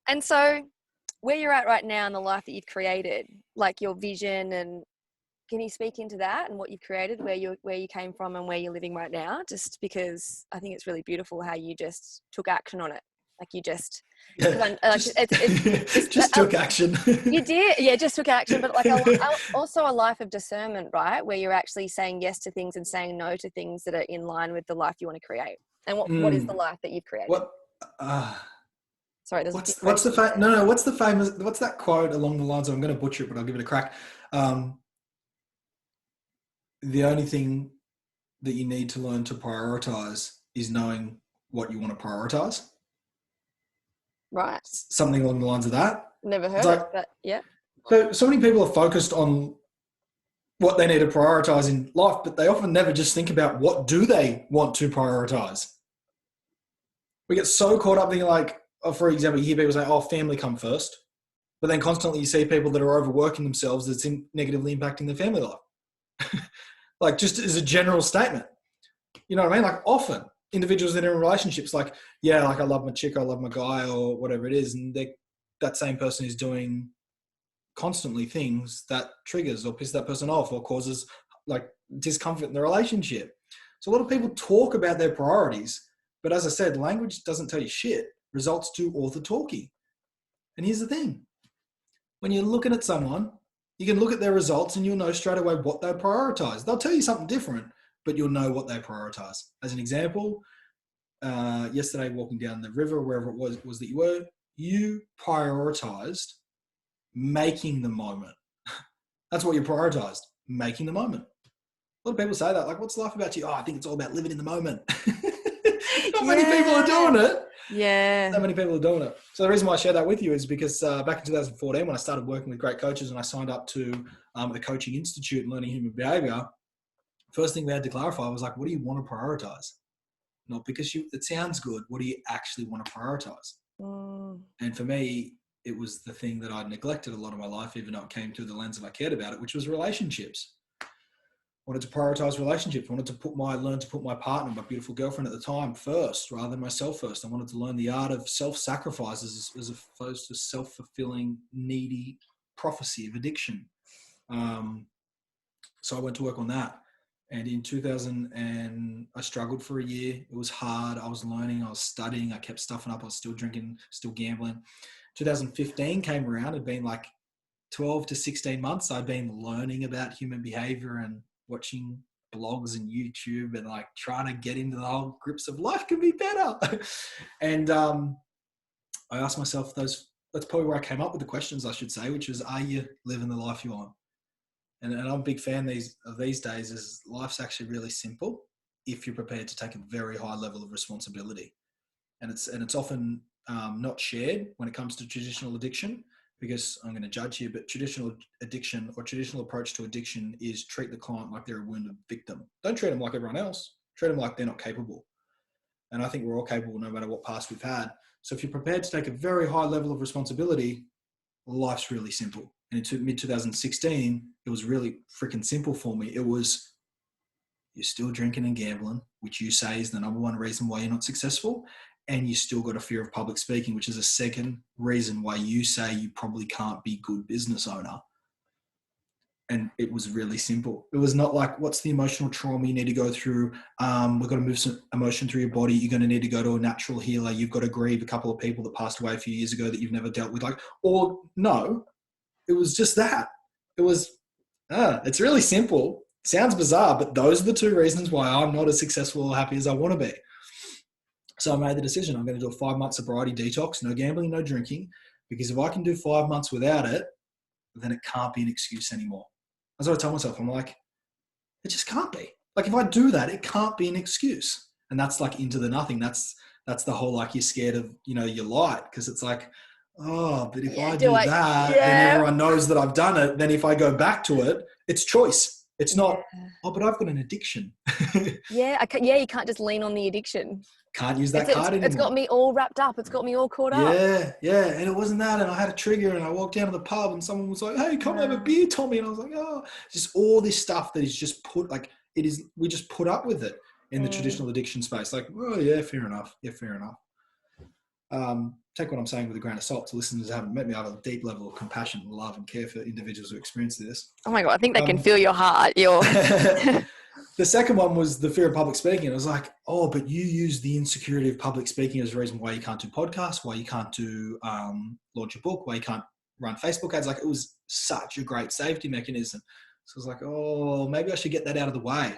And so where you're at right now in the life that you've created, like your vision, and can you speak into that and what you've created, where you came from and where you're living right now? Just because I think it's really beautiful how you just took action on it. Like you just, just took action. You did, yeah, just took action, but like also a life of discernment, right? Where you're actually saying yes to things and saying no to things that are in line with the life you want to create. And what is the life that you've created? What? Sorry, there's a few What's the questions what's the famous, what's that quote along the lines of, I'm going to butcher it, but I'll give it a crack. The only thing that you need to learn to prioritize is knowing what you want to prioritize. Right. Something along the lines of that. Never It's heard like, it, but yeah. so many people are focused on what they need to prioritize in life, but they often never just think about what do they want to prioritize. We get so caught up thinking like, for example, you hear people say, oh, family come first. But then constantly you see people that are overworking themselves that's negatively impacting their family life. Like just as a general statement. You know what I mean? Like often individuals that are in relationships, like, yeah, like I love my chick, I love my guy or whatever it is. And that same person is doing constantly things that triggers or piss that person off or causes like discomfort in the relationship. So a lot of people talk about their priorities, but as I said, language doesn't tell you shit. Results do all the talking. And here's the thing. When you're looking at someone, you can look at their results and you'll know straight away what they prioritize. They'll tell you something different, but you'll know what they prioritize. As an example, yesterday walking down the river, wherever it was that you prioritized making the moment. That's what you prioritized, making the moment. A lot of people say that, like, what's life about you? Oh, I think it's all about living in the moment. Not many people are doing it. Yeah. So many people are doing it. So the reason why I share that with you is because back in 2014, when I started working with great coaches and I signed up to the Coaching Institute and Learning Human Behavior, first thing we had to clarify was like, what do you want to prioritize? Not because it sounds good. What do you actually want to prioritize? And for me, it was the thing that I'd neglected a lot of my life, even though it came through the lens of I cared about it, which was relationships. I wanted to prioritize relationships. I wanted to learn to put my partner, my beautiful girlfriend at the time, first rather than myself first. I wanted to learn the art of self-sacrifice as opposed to self-fulfilling, needy prophecy of addiction. So I went to work on that. And in 2000, I struggled for a year. It was hard. I was learning. I was studying. I kept stuffing up. I was still drinking, still gambling. 2015 came around. It'd been like 12 to 16 months. I'd been learning about human behavior and watching blogs and YouTube and like trying to get into the whole grips of life can be better. And I asked myself that's probably where I came up with the questions, I should say, which was, are you living the life you want? And I'm a big fan these days is life's actually really simple if you're prepared to take a very high level of responsibility. And it's often not shared when it comes to traditional addiction, because I'm going to judge here, but traditional addiction or traditional approach to addiction is treat the client like they're a wounded victim. Don't treat them like everyone else. Treat them like they're not capable. And I think we're all capable no matter what past we've had. So if you're prepared to take a very high level of responsibility, life's really simple. And in mid-2016, it was really freaking simple for me. It was, you're still drinking and gambling, which you say is the number one reason why you're not successful. And you still got a fear of public speaking, which is a second reason why you say you probably can't be a good business owner. And it was really simple. It was not like, what's the emotional trauma you need to go through? We've got to move some emotion through your body. You're going to need to go to a natural healer. You've got to grieve a couple of people that passed away a few years ago that you've never dealt with. Like, or no, it was just that. It was, it's really simple. Sounds bizarre, but those are the two reasons why I'm not as successful or happy as I want to be. So I made the decision. I'm going to do a 5-month sobriety detox, no gambling, no drinking, because if I can do 5 months without it, then it can't be an excuse anymore. That's what I tell myself. I'm like, it just can't be. Like if I do that, it can't be an excuse. And that's like into the nothing. That's the whole, like, you're scared of, your light, because it's like, oh, but if I do that, then everyone knows that I've done it. Then if I go back to it, it's choice. It's not, oh, but I've got an addiction. You can't just lean on the addiction. Can't use that card anymore. It's got me all wrapped up. It's got me all caught up. Yeah. And it wasn't that. And I had a trigger and I walked down to the pub and someone was like, hey, come have a beer, Tommy. And I was like, oh, just all this stuff that is just put, like, we just put up with it in the traditional addiction space. Like, oh, yeah, fair enough. Take what I'm saying with a grain of salt. To listeners who haven't met me, I have a deep level of compassion, love, and care for individuals who experience this. Oh my God, I think they can feel your heart. The second one was the fear of public speaking. I was like, oh, but you use the insecurity of public speaking as a reason why you can't do podcasts, why you can't do launch a book, why you can't run Facebook ads. Like, it was such a great safety mechanism. So I was like, oh, maybe I should get that out of the way.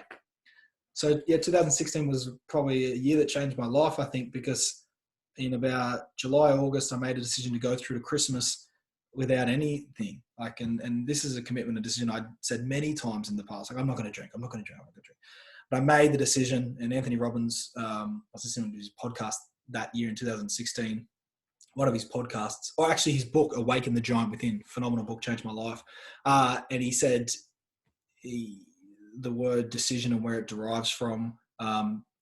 So yeah, 2016 was probably a year that changed my life, I think, because in about July, August, I made a decision to go through to Christmas without anything. Like, and this is a commitment, a decision I said many times in the past. Like, I'm not going to drink. I'm not going to drink. I'm not going to drink. But I made the decision, and Anthony Robbins, I was listening to his podcast that year in 2016, one of his podcasts, or actually his book, Awaken the Giant Within, phenomenal book, changed my life. And he said the word decision and where it derives from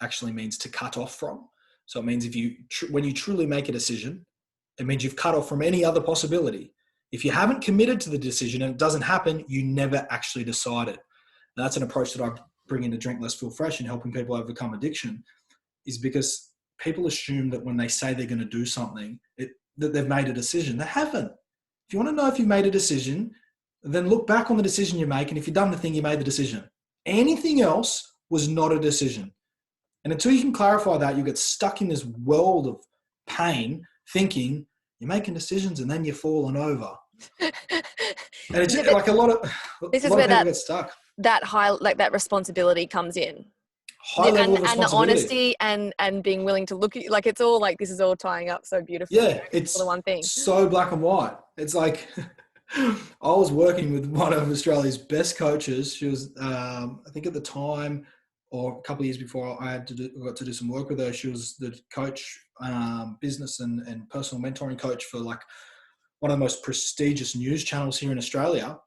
actually means to cut off from. So it means when you truly make a decision, it means you've cut off from any other possibility. If you haven't committed to the decision and it doesn't happen, you never actually decided. And that's an approach that I bring into Drink Less, Feel Fresh and helping people overcome addiction, is because people assume that when they say they're going to do something, that they've made a decision. They haven't. If you want to know if you made a decision, then look back on the decision you make, and if you've done the thing, you made the decision. Anything else was not a decision. And until you can clarify that, you'll get stuck in this world of pain thinking you're making decisions and then you're falling over. And it's like a lot of people get stuck. That high, like that responsibility comes in. High level of responsibility. And the honesty and being willing to look at, like, it's all like, this is all tying up so beautifully. Yeah, it's the one thing. So black and white. It's like I was working with one of Australia's best coaches. She was, I think at the time, or a couple of years before I got to do some work with her, she was the coach, business and personal mentoring coach for like one of the most prestigious news channels here in Australia.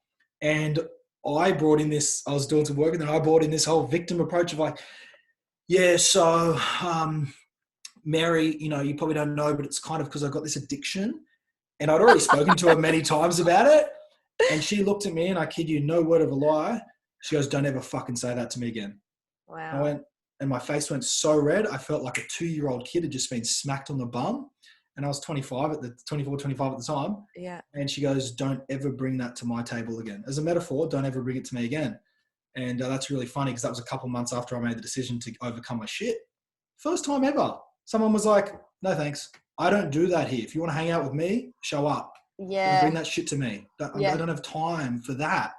And I brought in this, I was doing some work, and then I brought in this whole victim approach of like, yeah, so Mary, you know, you probably don't know, but it's kind of because I've got this addiction. And I'd already spoken to her many times about it. And she looked at me, and I kid you, no word of a lie. She goes, don't ever fucking say that to me again. Wow. And my face went so red. I felt like a 2-year-old kid had just been smacked on the bum. And I was 24, 25 at the time. Yeah. And she goes, don't ever bring that to my table again. As a metaphor, don't ever bring it to me again. And that's really funny, because that was a couple months after I made the decision to overcome my shit. First time ever. Someone was like, no, thanks. I don't do that here. If you want to hang out with me, show up. Yeah. Bring that shit to me. I don't have time for that.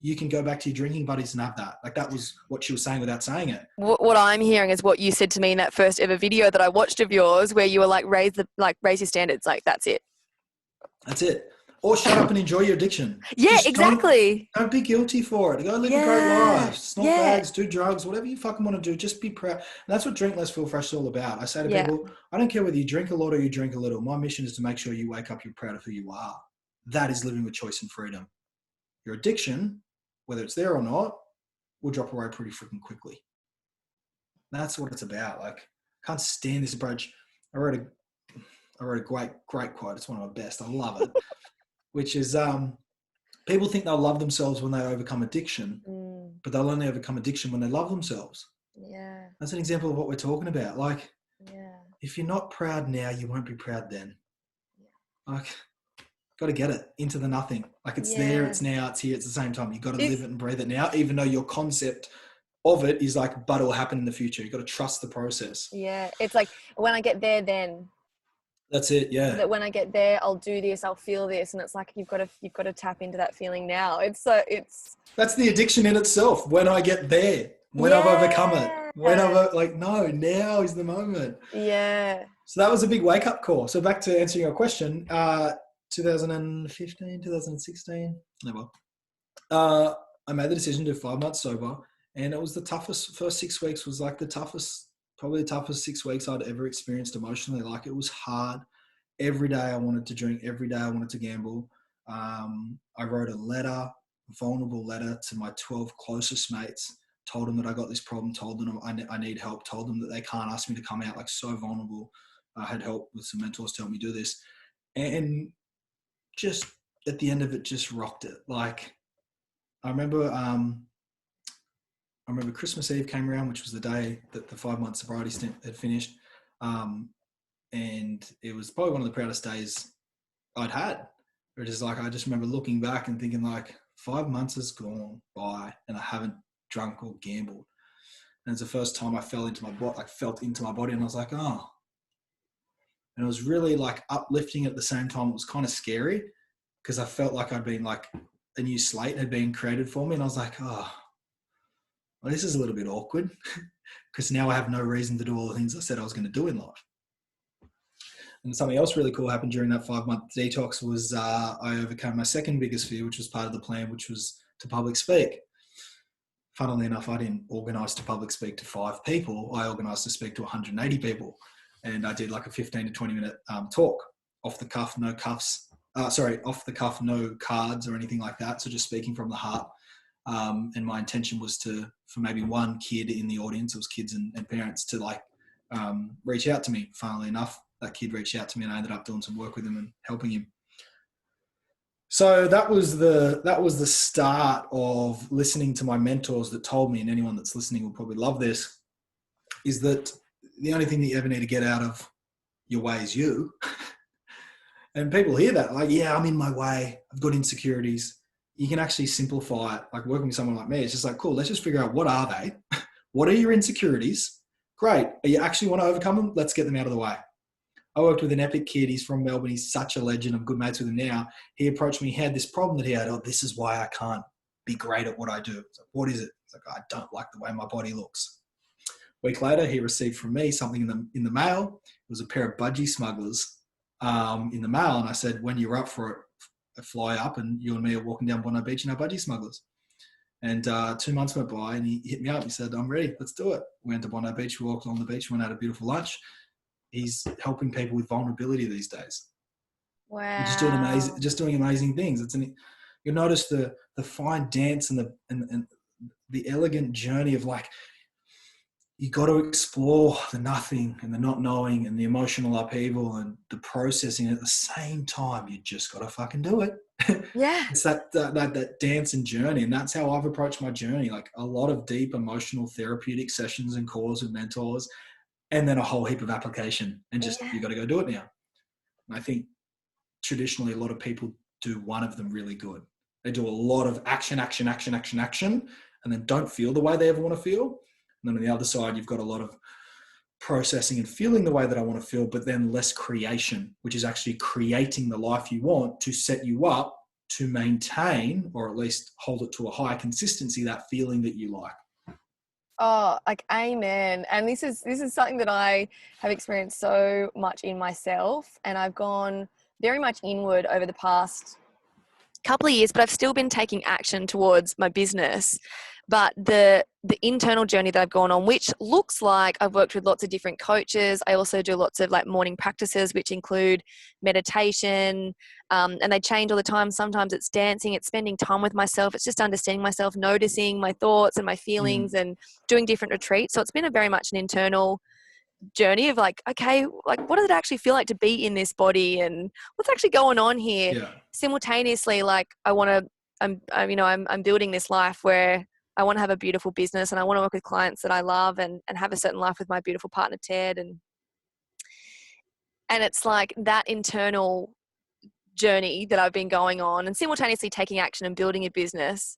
You can go back to your drinking buddies and have that. Like, that was what she was saying without saying it. What I'm hearing is what you said to me in that first ever video that I watched of yours, where you were like, raise your standards. Like, that's it. That's it. Or shut up and enjoy your addiction. Yeah, just exactly. Don't be guilty for it. Go live a great life. Snort bags, do drugs, whatever you fucking want to do. Just be proud. And that's what Drink Less, Feel Fresh is all about. I say to people, I don't care whether you drink a lot or you drink a little. My mission is to make sure you wake up, you're proud of who you are. That is living with choice and freedom. Your addiction, whether it's there or not, will drop away pretty freaking quickly. That's what it's about. Like, I can't stand this approach. I wrote a great quote. It's one of my best. I love it. Which is, people think they'll love themselves when they overcome addiction, but they'll only overcome addiction when they love themselves. Yeah. That's an example of what we're talking about. Like, if you're not proud now, you won't be proud then. Yeah. Like, got to get it into the nothing. Like, it's there, it's now, it's here, it's the same time. You've got to live it and breathe it now, even though your concept of it is like, but it'll happen in the future. You've got to trust the process. Yeah. It's like, when I get there, then. That's it. Yeah. That when I get there, I'll do this, I'll feel this. And it's like, you've got to tap into that feeling now. That's the addiction in itself. When I get there, when I've overcome it, now is the moment. Yeah. So that was a big wake up call. So back to answering your question, 2015, 2016, I made the decision to do 5 months sober, and it was the toughest. First 6 weeks was like probably the toughest 6 weeks I'd ever experienced emotionally. Like, it was hard. Every day I wanted to drink. Every day I wanted to gamble. I wrote a vulnerable letter to my 12 closest mates, told them that I got this problem, told them I need help, told them that they can't ask me to come out, like, so vulnerable. I had help with some mentors to help me do this. And just at the end of it, just rocked it. Like, I remember Christmas Eve came around, which was the day that the 5 month sobriety stint had finished. And it was probably one of the proudest days I'd had. It was like, I just remember looking back and thinking, like, 5 months has gone by and I haven't drunk or gambled. And it's the first time I felt into my body, and I was like, oh. And it was really like uplifting at the same time. It was kind of scary, because I felt like I'd been, like, a new slate had been created for me. And I was like, oh, well, this is a little bit awkward, because now I have no reason to do all the things I said I was going to do in life. And something else really cool happened during that 5-month detox was I overcame my second biggest fear, which was part of the plan, which was to public speak. Funnily enough, I didn't organise to public speak to 5 people. I organised to speak to 180 people. And I did like a 15 to 20 minute talk, off the cuff, no cuffs. Off the cuff, no cards or anything like that. So just speaking from the heart. And my intention was for maybe one kid in the audience, it was kids and parents, to reach out to me. Funnily enough, that kid reached out to me and I ended up doing some work with him and helping him. So that was the start of listening to my mentors that told me, and anyone that's listening will probably love this, is that the only thing that you ever need to get out of your way is you. And people hear that, like, yeah, I'm in my way, I've got insecurities. You can actually simplify it. Like working with someone like me, it's just like, cool, let's just figure out, what are they? What are your insecurities? Great. You actually want to overcome them? Let's get them out of the way. I worked with an epic kid. He's from Melbourne. He's such a legend. I'm good mates with him now. He approached me. He had this problem that he had. Oh, this is why I can't be great at what I do. It's like, what is it? It's like, I don't like the way my body looks. A week later, he received from me something in the mail. It was a pair of budgie smugglers in the mail. And I said, when you're up for it, fly up, and you and me are walking down Bondi Beach in our budgie smugglers. And 2 months went by and he hit me up. He said, I'm ready. Let's do it. We went to Bondi Beach. We walked on the beach. We went out a beautiful lunch. He's helping people with vulnerability these days. Wow. Just doing amazing things. You'll notice the fine dance and the elegant journey of, like, you got to explore the nothing and the not knowing and the emotional upheaval and the processing at the same time. You just got to fucking do it. Yeah. It's that dance and journey. And that's how I've approached my journey. Like a lot of deep emotional therapeutic sessions and calls with mentors, and then a whole heap of application, and just, you got to go do it now. And I think traditionally a lot of people do one of them really good. They do a lot of action, and then don't feel the way they ever want to feel. And then on the other side, you've got a lot of processing and feeling the way that I want to feel, but then less creation, which is actually creating the life you want to set you up to maintain, or at least hold it to a high consistency, that feeling that you like. Oh, like, amen. And this is something that I have experienced so much in myself, and I've gone very much inward over the past couple of years, but I've still been taking action towards my business. But the internal journey that I've gone on, which looks like I've worked with lots of different coaches. I also do lots of like morning practices, which include meditation, and they change all the time. Sometimes it's dancing, it's spending time with myself, it's just understanding myself, noticing my thoughts and my feelings, and doing different retreats. So it's been a very much an internal journey of like, okay, like, what does it actually feel like to be in this body, and what's actually going on here? Yeah. Simultaneously, like, I'm building this life where I want to have a beautiful business, and I want to work with clients that I love, and have a certain life with my beautiful partner, Ted. And it's like that internal journey that I've been going on, and simultaneously taking action and building a business.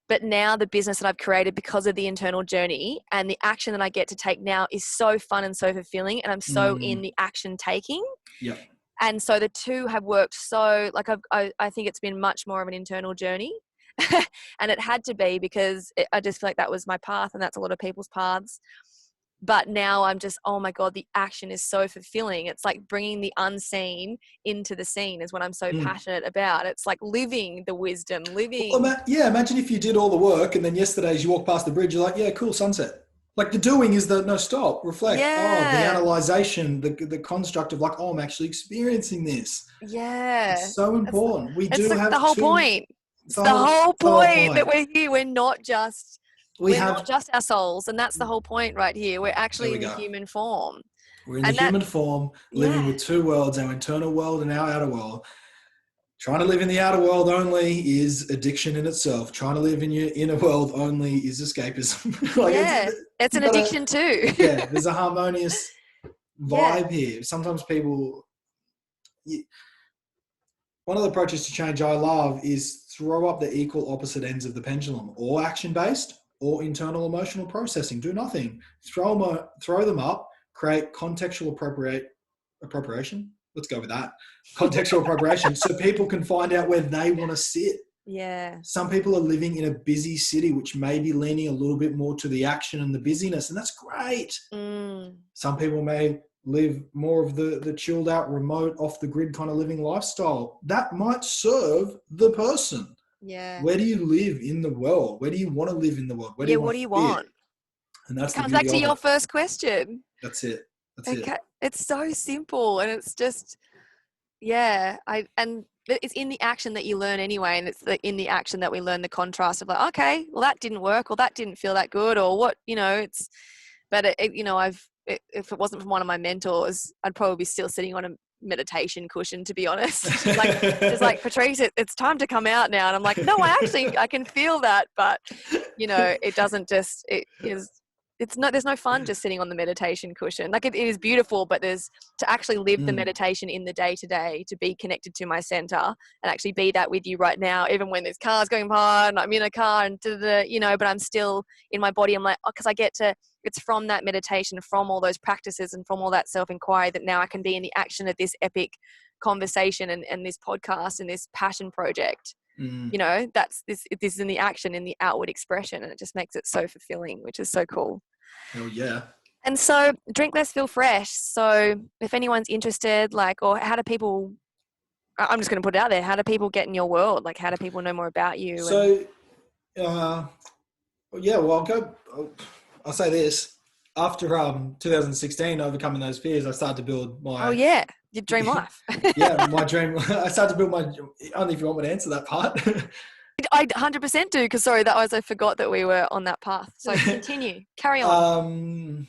But now the business that I've created because of the internal journey and the action that I get to take now is so fun and so fulfilling, and I'm so in the action taking. Yep. And so the two have worked so, like, I think it's been much more of an internal journey. And it had to be, because I just feel like that was my path, and that's a lot of people's paths. But now I'm just, oh my God, the action is so fulfilling. It's like bringing the unseen into the scene is what I'm so passionate about. It's like living the wisdom, living. Well, imagine if you did all the work and then yesterday as you walk past the bridge, you're like, yeah, cool, sunset. Like the doing is the no, stop, reflect. Yeah. Oh, the analyzation, the construct of like, oh, I'm actually experiencing this. Yeah. It's so important. It's like the whole point. It's the whole point that we're here. We're not just our souls, and that's the whole point right here. We're actually in the human form. We're in the human form, living with two worlds, our internal world and our outer world. Trying to live in the outer world only is addiction in itself. Trying to live in your inner world only is escapism. It's an addiction too. Yeah, there's a harmonious vibe here. Sometimes people... One of the approaches to change I love is throw up the equal opposite ends of the pendulum, or action-based or internal emotional processing. Do nothing. Throw them up, create contextual appropriation. Let's go with that. Contextual appropriation, so people can find out where they want to sit. Yeah. Some people are living in a busy city, which may be leaning a little bit more to the action and the busyness, and that's great. Some people may live more of the chilled out, remote, off the grid kind of living lifestyle. That might serve the person. Yeah. Where do you live in the world? Where do you want to live in the world? Where do Yeah. you want What to do you fit? want? And It that's the comes back beauty to of your it. first question. That's it. That's it. Okay. It's so simple, and it's just, yeah. It's in the action that you learn anyway, and it's in the action that we learn the contrast of like, okay, well that didn't work, or that didn't feel that good, or what, it's. But if it wasn't from one of my mentors, I'd probably be still sitting on a meditation cushion, to be honest. She's like, Patrice, it's time to come out now, and I'm like, no, I can feel that, but it doesn't just it is. It's not. There's no fun just sitting on the meditation cushion. Like it is beautiful, but there's to actually live the meditation in the day to day, to be connected to my center, and actually be that with you right now, even when there's cars going by and I'm in a car and but I'm still in my body. I'm like, because I get to. It's from that meditation, from all those practices, and from all that self-inquiry that now I can be in the action of this epic conversation and this podcast and this passion project. That's this is in the action, in the outward expression, and it just makes it so fulfilling, which is so cool. Hell yeah. And so drink less, feel fresh. So if anyone's interested, or how do people, I'm just going to put it out there, how do people get in your world? Like, how do people know more about you? So, yeah, well, I'll say this. After 2016, overcoming those fears, I started to build my... Oh, yeah. Your dream life. Yeah, my dream. I started to build my... Only if you want me to answer that part. I 100% do, because sorry, I forgot that we were on that path. So continue. Carry on.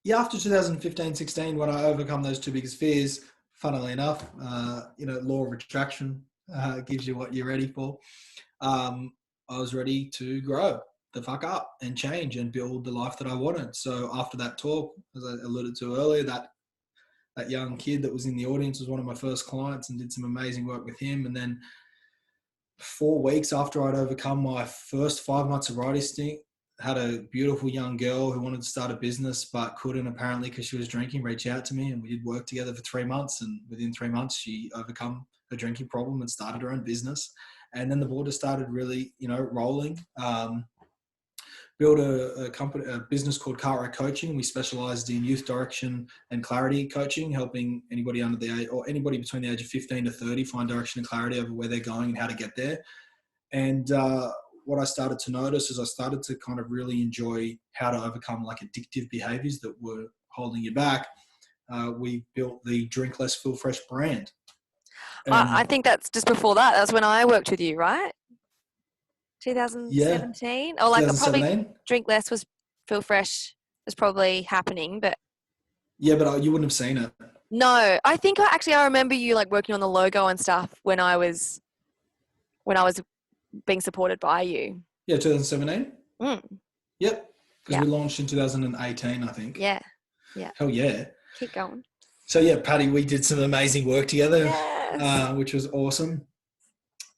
Yeah, after 2015, 16, when I overcome those two biggest fears, funnily enough, law of attraction gives you what you're ready for. I was ready to grow the fuck up and change and build the life that I wanted. So after that talk, as I alluded to earlier, that young kid that was in the audience was one of my first clients and did some amazing work with him. And then 4 weeks after I'd overcome my first 5 months sobriety stint, had a beautiful young girl who wanted to start a business but couldn't, apparently because she was drinking, reach out to me, and we did work together for 3 months. And within 3 months, she overcome her drinking problem and started her own business. And then the ball just started really, rolling. Built a business called Cartwright Coaching. We specialized in youth direction and clarity coaching, helping anybody under the age, or anybody between the age of 15 to 30 find direction and clarity over where they're going and how to get there. And what I started to notice is I started to kind of really enjoy how to overcome addictive behaviors that were holding you back. We built the Drink Less, Feel Fresh brand. I think that's just before that. That's when I worked with you, right? 2017? Yeah. Or 2017? Probably Drink Less Feel Fresh was probably happening, but... Yeah, but you wouldn't have seen it. No, I think I remember you working on the logo and stuff when I was being supported by you. Yeah, 2017? Yep. Because we launched in 2018, I think. Yeah. Hell yeah. Keep going. So yeah, Patty, we did some amazing work together, yes. Which was awesome.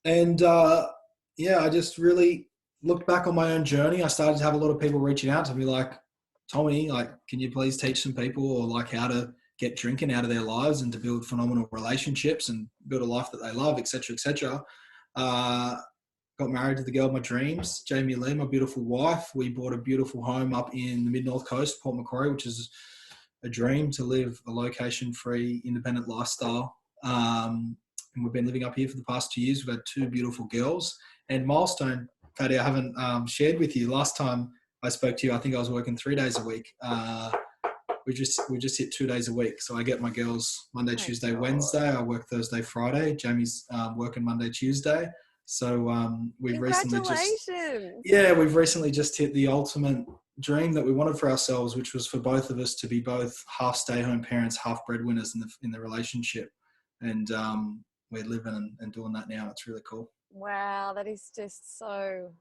And I just really looked back on my own journey. I started to have a lot of people reaching out to me like, Tommy, can you please teach some people or how to get drinking out of their lives and to build phenomenal relationships and build a life that they love, et cetera, et cetera. Got married to the girl of my dreams, Jamie Lee, my beautiful wife. We bought a beautiful home up in the mid-north coast, Port Macquarie, which is a dream to live a location-free, independent lifestyle. And we've been living up here for the past 2 years. We've had 2 beautiful girls. And milestone, Patty, I haven't shared with you. Last time I spoke to you, I think I was working 3 days a week. We just hit 2 days a week. So I get my girls Monday, Tuesday, Wednesday. I work Thursday, Friday. Jamie's working Monday, Tuesday. So we've recently just hit the ultimate dream that we wanted for ourselves, which was for both of us to be both half stay-home parents, half breadwinners in the relationship. And we're living and doing that now. It's really cool. Wow, that is just so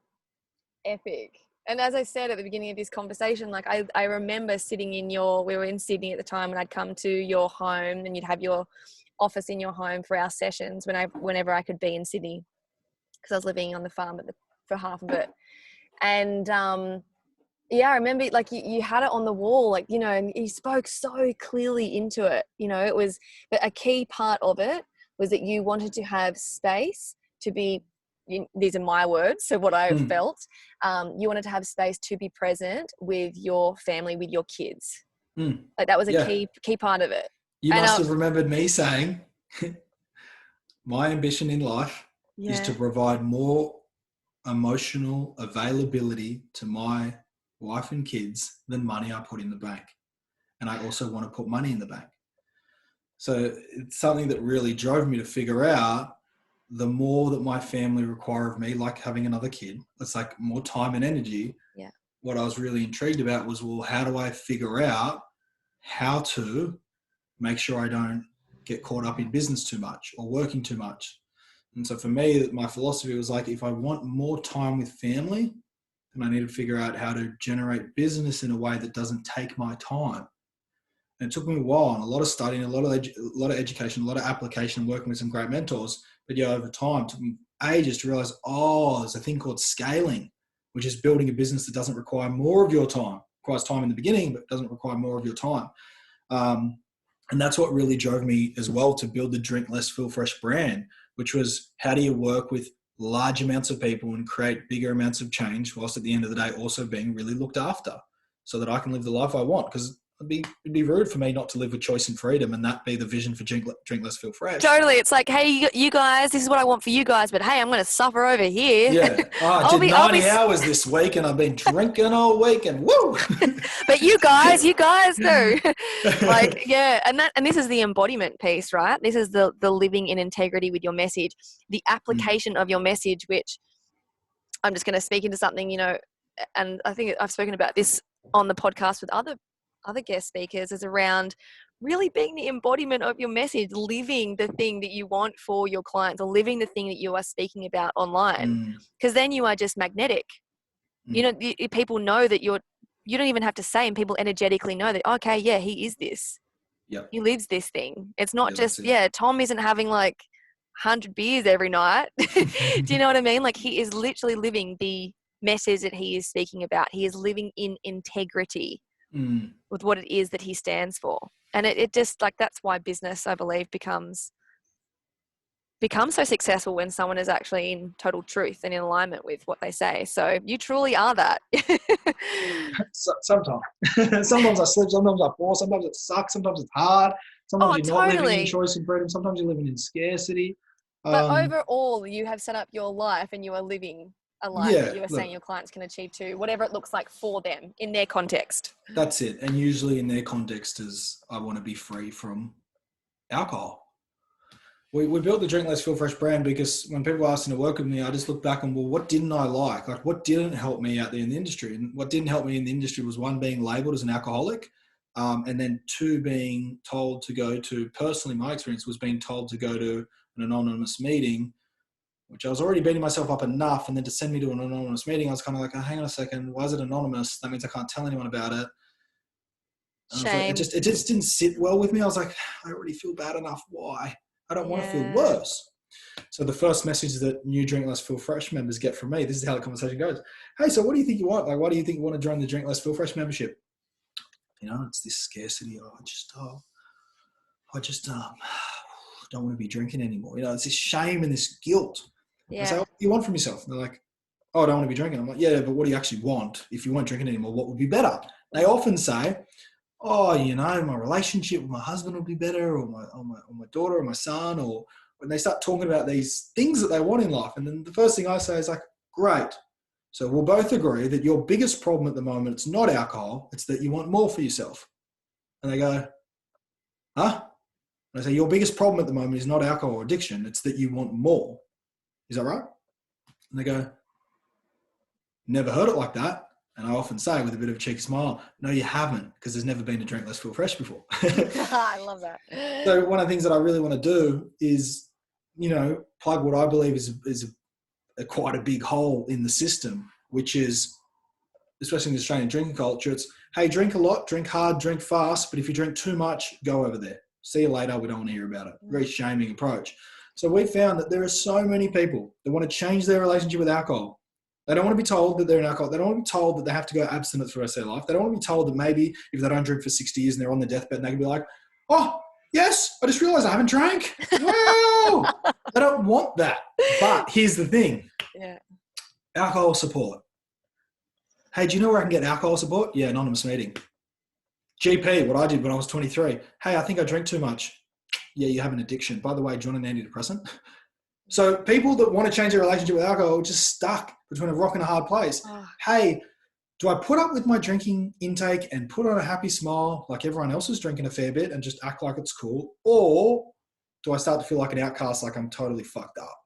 epic. And as I said at the beginning of this conversation, I remember sitting we were in Sydney at the time, and I'd come to your home, and you'd have your office in your home for our sessions whenever I could be in Sydney, because I was living on the farm for half of it. And I remember you had it on the wall, and you spoke so clearly into it. It was, but a key part of it was that you wanted to have space to be, these are my words, so what I felt, you wanted to have space to be present with your family, with your kids. Like that was a Yeah. key part of it. You And must have remembered me saying, my ambition in life is to provide more emotional availability to my wife and kids than money I put in the bank. And I also want to put money in the bank. So it's something that really drove me to figure out the more that my family require of me, like having another kid, it's like more time and energy. Yeah. What I was really intrigued about was, well, how do I figure out how to make sure I don't get caught up in business too much or working too much? And so for me, my philosophy was like, if I want more time with family, then I need to figure out how to generate business in a way that doesn't take my time. And it took me a while and a lot of studying, a lot of education, a lot of application, working with some great mentors. But yeah, over time, it took me ages to realize, there's a thing called scaling, which is building a business that doesn't require more of your time. Requires time in the beginning, but doesn't require more of your time. And that's what really drove me as well to build the Drink Less, Feel Fresh brand, which was, how do you work with large amounts of people and create bigger amounts of change, whilst at the end of the day also being really looked after, so that I can live the life I want? Because it'd be rude for me not to live with choice and freedom, and that be the vision for Drink Less, Feel Fresh. Totally. It's like, hey, you guys, this is what I want for you guys, but hey, I'm going to suffer over here. Yeah. I did 90 hours this week and I've been drinking all week and woo. But you guys do. Like, yeah. And this is the embodiment piece, right? This is the living in integrity with your message, the application of your message, which I'm just going to speak into something, and I think I've spoken about this on the podcast with other guest speakers, is around really being the embodiment of your message, living the thing that you want for your clients, or living the thing that you are speaking about online. Because then you are just magnetic. People know that you don't even have to say, and people energetically know that, okay, yeah, he is this. Yep. He lives this thing. It's not Tom isn't having like 100 beers every night. Do you know what I mean? Like, he is literally living the message that he is speaking about. He is living in integrity with what it is that he stands for. And it just, like, that's why business, I believe, becomes so successful when someone is actually in total truth and in alignment with what they say. So you truly are that. Sometimes. Sometimes I slip, sometimes I fall, sometimes it sucks, sometimes it's hard. Sometimes you're not living in choice and freedom, sometimes you're living in scarcity. But overall, you have set up your life and you are living a life that you are saying your clients can achieve too, whatever it looks like for them in their context. That's it. And usually in their context is, I want to be free from alcohol. We built the Drink Less, Feel Fresh brand because when people ask to work with me, I just look back and, well, what didn't I like? Like, what didn't help me out there in the industry? And what didn't help me in the industry was, one, being labeled as an alcoholic. And then two, being told to go to, personally, my experience was being told to go to an anonymous meeting, which I was already beating myself up enough. And then to send me to an anonymous meeting, I was kind of like, oh, hang on a second. Why is it anonymous? That means I can't tell anyone about it. Shame. Like, it just didn't sit well with me. I was like, I already feel bad enough. Why? I don't want to feel worse. So the first message that new Drink Less, Feel Fresh members get from me, this is how the conversation goes. Hey, so what do you think you want? Like, why do you think you want to join the Drink Less, Feel Fresh membership? It's this scarcity. I just don't want to be drinking anymore. It's this shame and this guilt. Yeah. I say, what do you want from yourself? And they're like, oh, I don't want to be drinking. I'm like, yeah, but what do you actually want? If you weren't drinking anymore, what would be better? They often say, oh, my relationship with my husband would be better, or my daughter or my son, or when they start talking about these things that they want in life. And then the first thing I say is like, great. So we'll both agree that your biggest problem at the moment, it's not alcohol, it's that you want more for yourself. And they go, huh? And I say, your biggest problem at the moment is not alcohol or addiction, it's that you want more. Is that right? And they go, never heard it like that. And I often say with a bit of a cheeky smile, no, you haven't, because there's never been a Drink Less, Feel Fresh before. I love that. So one of the things that I really want to do is, plug what I believe is quite a big hole in the system, which is, especially in the Australian drinking culture, it's, hey, drink a lot, drink hard, drink fast, but if you drink too much, go over there. See you later, we don't want to hear about it. Very shaming approach. So we found that there are so many people that want to change their relationship with alcohol. They don't want to be told that they're an alcoholic. They don't want to be told that they have to go abstinent for the rest of their life. They don't want to be told that maybe if they don't drink for 60 years and they're on their deathbed, they can be like, oh, yes, I just realized I haven't drank. Wow. They don't want that. But here's the thing. Yeah. Alcohol support. Hey, do you know where I can get alcohol support? Yeah, anonymous meeting. GP, what I did when I was 23. Hey, I think I drink too much. Yeah, you have an addiction. By the way, do you want an antidepressant? So people that want to change their relationship with alcohol are just stuck between a rock and a hard place. Oh, Hey, do I put up with my drinking intake and put on a happy smile like everyone else is drinking a fair bit and just act like it's cool? Or do I start to feel like an outcast, like I'm totally fucked up?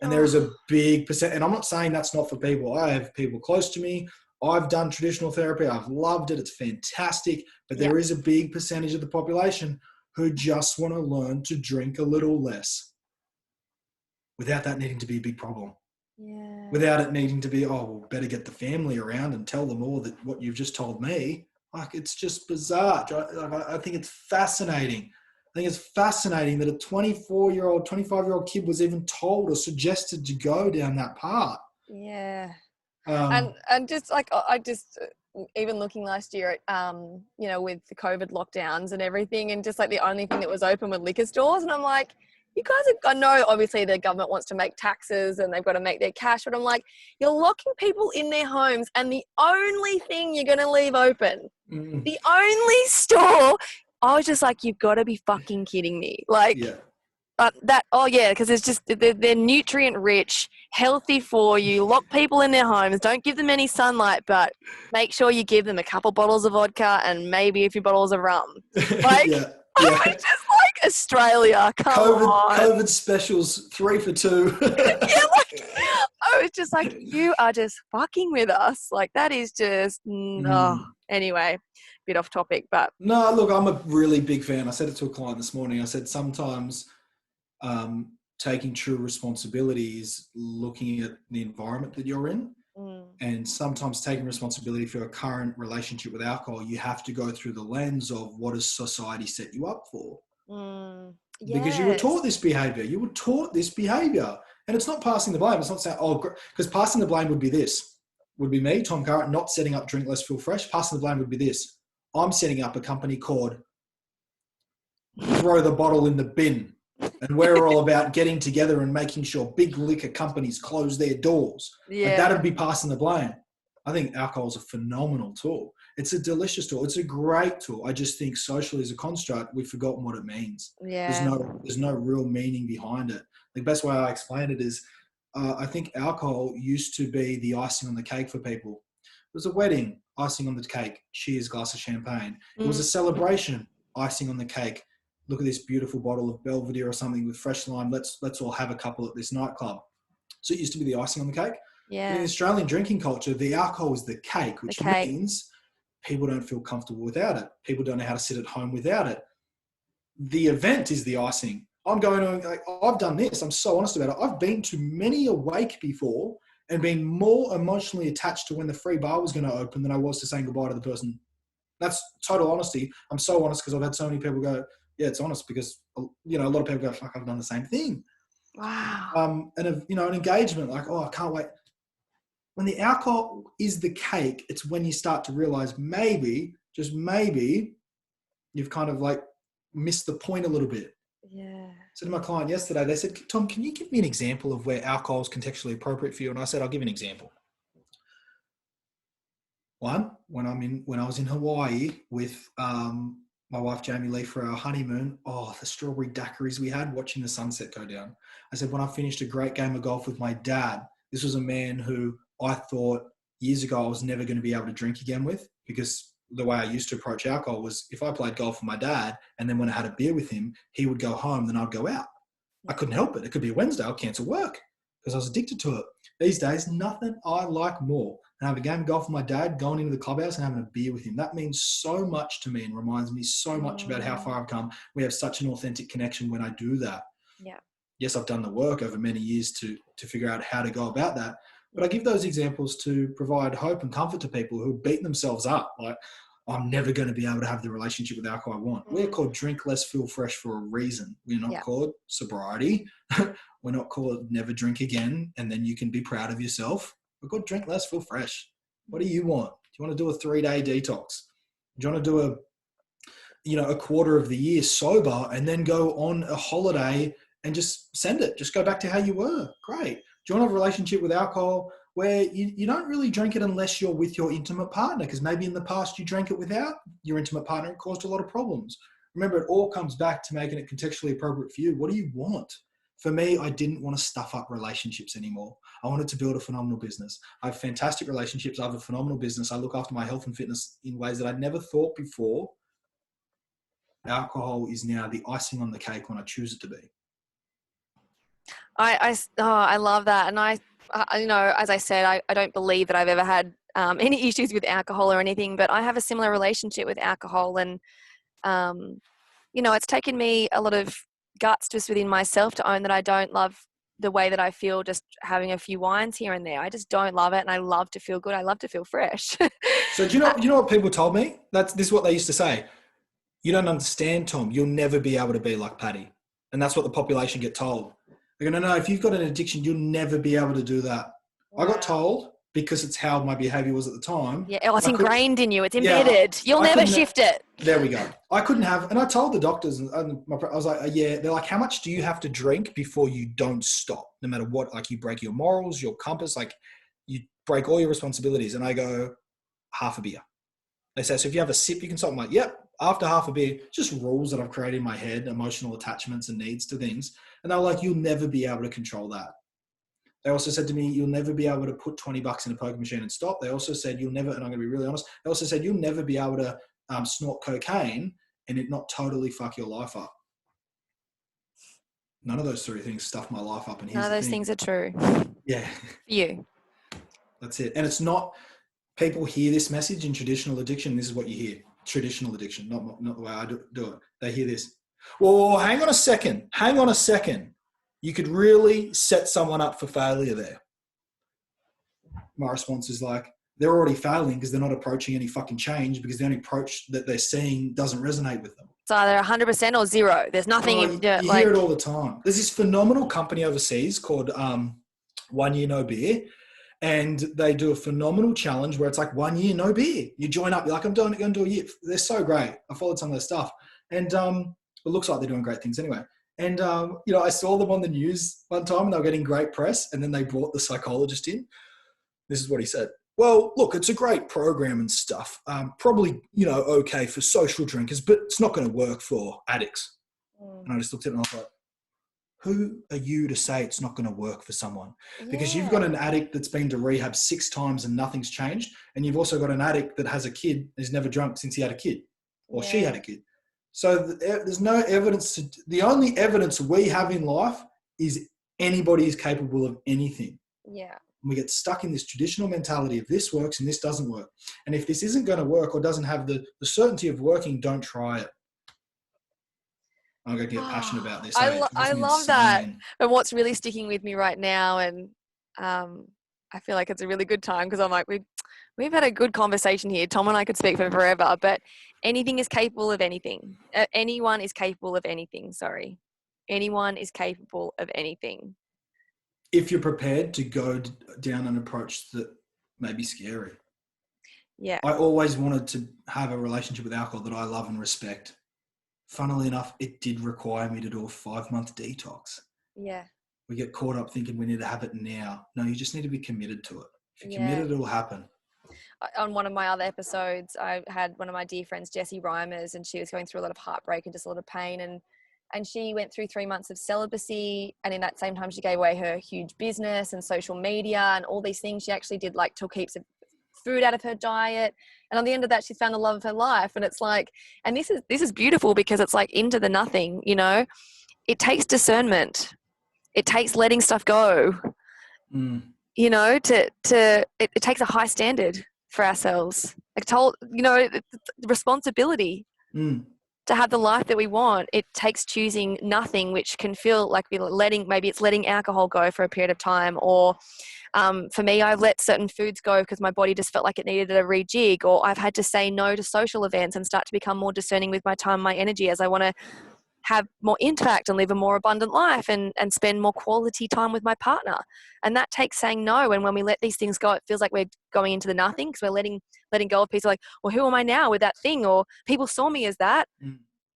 And there is a big percent, and I'm not saying that's not for people. I have people close to me. I've done traditional therapy. I've loved it. It's fantastic. But there is a big percentage of the population who just want to learn to drink a little less without that needing to be a big problem. Yeah. Without it needing to be, oh, well, better get the family around and tell them all that what you've just told me. Like, it's just bizarre. I think it's fascinating. I think it's fascinating that a 24-year-old, 25-year-old kid was even told or suggested to go down that path. Yeah. Um, And just like, I just, even looking last year at, you know, with the COVID lockdowns and everything, and just like the only thing that was open were liquor stores. And I'm like, you guys are, I know obviously the government wants to make taxes and they've got to make their cash, but I'm like, you're locking people in their homes and the only thing you're going to leave open, the only store, I was just like, you've got to be fucking kidding me. Like, yeah. because it's just, they're nutrient rich, healthy for you, lock people in their homes, don't give them any sunlight, but make sure you give them a couple bottles of vodka and maybe a few bottles of rum. Like, Yeah. I was just like, Australia, come on. COVID specials 3 for 2. Yeah, like, I was just like, you are just fucking with us. Like, that is just, anyway, bit off topic, but. No, look, I'm a really big fan. I said it to a client this morning. I said sometimes taking true responsibility is looking at the environment that you're in. And sometimes taking responsibility for your current relationship with alcohol, you have to go through the lens of what does society set you up for? Because you were taught this behavior. You were taught this behavior. And it's not passing the blame. It's not saying, because passing the blame would be this. Would be me, Tom Cartwright, not setting up Drink Less, Feel Fresh. Passing the blame would be this. I'm setting up a company called Throw the Bottle in the Bin. And we're all about getting together and making sure big liquor companies close their doors. Yeah. Like, that'd be passing the blame. I think alcohol is a phenomenal tool. It's a delicious tool. It's a great tool. I just think socially as a construct, we've forgotten what it means. Yeah. There's no real meaning behind it. The best way I explain it is I think alcohol used to be the icing on the cake for people. It was a wedding, icing on the cake, cheers, glass of champagne. It was a celebration, icing on the cake. Look at this beautiful bottle of Belvedere or something with fresh lime. Let's all have a couple at this nightclub. So it used to be the icing on the cake. Yeah. In Australian drinking culture, the alcohol is the cake, which means people don't feel comfortable without it. People don't know how to sit at home without it. The event is the icing. I'm going on, like, I've done this. I'm so honest about it. I've been to many a wake before and been more emotionally attached to when the free bar was going to open than I was to saying goodbye to the person. That's total honesty. I'm so honest because I've had so many people go, yeah, it's honest, because, you know, a lot of people go, fuck, I've done the same thing. Wow. And, you know, an engagement like, oh, I can't wait. When the alcohol is the cake, it's when you start to realize maybe, just maybe, you've kind of like missed the point a little bit. Yeah. So to my client yesterday, they said, Tom, can you give me an example of where alcohol is contextually appropriate for you? And I said, I'll give you an example. One, when I was in Hawaii with my wife Jamie Lee for our honeymoon, the strawberry daiquiris we had watching the sunset go down. I said, when I finished a great game of golf with my dad, this was a man who I thought years ago I was never going to be able to drink again with, because the way I used to approach alcohol was if I played golf with my dad and then when I had a beer with him, he would go home, then I'd go out. I couldn't help it. It could be a Wednesday, I'll cancel work because I was addicted to it. These days, nothing I like more than have a game of golf with my dad, going into the clubhouse and having a beer with him. That means so much to me and reminds me so much about how far I've come. We have such an authentic connection when I do that. Yeah. Yes, I've done the work over many years to figure out how to go about that. But I give those examples to provide hope and comfort to people who beat themselves up. Like, I'm never going to be able to have the relationship with alcohol I want. We're called Drink Less, Feel Fresh for a reason. We're not called sobriety. We're not called never drink again and then you can be proud of yourself. We're called Drink Less, Feel Fresh. What do you want? Do you want to do a 3-day detox? Do you want to do a quarter of the year sober and then go on a holiday and just send it? Just go back to how you were. Great. Do you want to have a relationship with alcohol where you don't really drink it unless you're with your intimate partner, because maybe in the past you drank it without your intimate partner and it caused a lot of problems. Remember, it all comes back to making it contextually appropriate for you. What do you want? For me, I didn't want to stuff up relationships anymore. I wanted to build a phenomenal business. I have fantastic relationships. I have a phenomenal business. I look after my health and fitness in ways that I'd never thought before. Alcohol is now the icing on the cake when I choose it to be. I love that. And I as I said, I don't believe that I've ever had any issues with alcohol or anything, but I have a similar relationship with alcohol. And, it's taken me a lot of guts just within myself to own that I don't love the way that I feel just having a few wines here and there. I just don't love it. And I love to feel good. I love to feel fresh. So do you know what people told me? This is what they used to say. You don't understand, Tom. You'll never be able to be like Paddy. And that's what the population get told. They go, no, if you've got an addiction, you'll never be able to do that. Wow. I got told, because it's how my behavior was at the time. Yeah, it's ingrained in you. It's embedded. You'll never shift it. There we go. I couldn't have, and I told the doctors, and I was like, yeah, they're like, how much do you have to drink before you don't stop? No matter what, like you break your morals, your compass, like you break all your responsibilities. And I go, half a beer. They say, so if you have a sip, you can stop. I'm like, yep, after half a beer, just rules that I've created in my head, emotional attachments and needs to things. And they're like, you'll never be able to control that. They also said to me, you'll never be able to put $20 in a poker machine and stop. They also said, you'll never, and I'm going to be really honest, they also said, you'll never be able to snort cocaine and it not totally fuck your life up. None of those three things stuff my life up. And none of those things are true. Yeah. You. That's it. And it's not, people hear this message in traditional addiction. This is what you hear. Traditional addiction, not the way I do it. They hear this. Well, hang on a second. You could really set someone up for failure there. My response is like, they're already failing because they're not approaching any fucking change, because the only approach that they're seeing doesn't resonate with them. It's either 100% or zero. There's nothing. You hear it all the time. There's this phenomenal company overseas called 1 Year No Beer. And they do a phenomenal challenge where it's like 1 year, no beer. You join up. You're like, I'm going to do a year. They're so great. I followed some of their stuff. And it looks like they're doing great things anyway. And, I saw them on the news one time and they were getting great press. And then they brought the psychologist in. This is what he said. Well, look, it's a great program and stuff. Probably, okay for social drinkers, but it's not going to work for addicts. And I just looked at it and I was like, who are you to say it's not going to work for someone? Because you've got an addict that's been to rehab 6 times and nothing's changed. And you've also got an addict that has a kid who's never drunk since he had a kid or she had a kid. So there's no evidence. The only evidence we have in life is anybody is capable of anything. Yeah. And we get stuck in this traditional mentality of this works and this doesn't work. And if this isn't going to work or doesn't have the certainty of working, don't try it. I'm going to get passionate about this. I love that. And what's really sticking with me right now, and I feel like it's a really good time because I'm like, we've had a good conversation here. Tom and I could speak for forever, but anything is capable of anything. Anyone is capable of anything. Sorry. Anyone is capable of anything. If you're prepared to go down an approach that may be scary. Yeah. I always wanted to have a relationship with alcohol that I love and respect. Funnily enough, it did require me to do a 5-month detox. Yeah. We get caught up thinking we need to have it now. No, you just need to be committed to it. If you're committed, it'll happen. On one of my other episodes, I had one of my dear friends, Jessie Reimers, and she was going through a lot of heartbreak and just a lot of pain. And she went through 3 months of celibacy. And in that same time, she gave away her huge business and social media and all these things. She actually took heaps of food out of her diet. And on the end of that, she's found the love of her life. And it's like, and this is beautiful because it's like into the nothing, it takes discernment. It takes letting stuff go, it takes a high standard for ourselves. Responsibility to have the life that we want. It takes choosing nothing, which can feel like maybe it's letting alcohol go for a period of time, or for me, I've let certain foods go because my body just felt like it needed a rejig, or I've had to say no to social events and start to become more discerning with my time, my energy, as I want to have more impact and live a more abundant life and spend more quality time with my partner. And that takes saying no. And when we let these things go, it feels like we're going into the nothing because we're letting go of people like, well, who am I now with that thing? Or people saw me as that.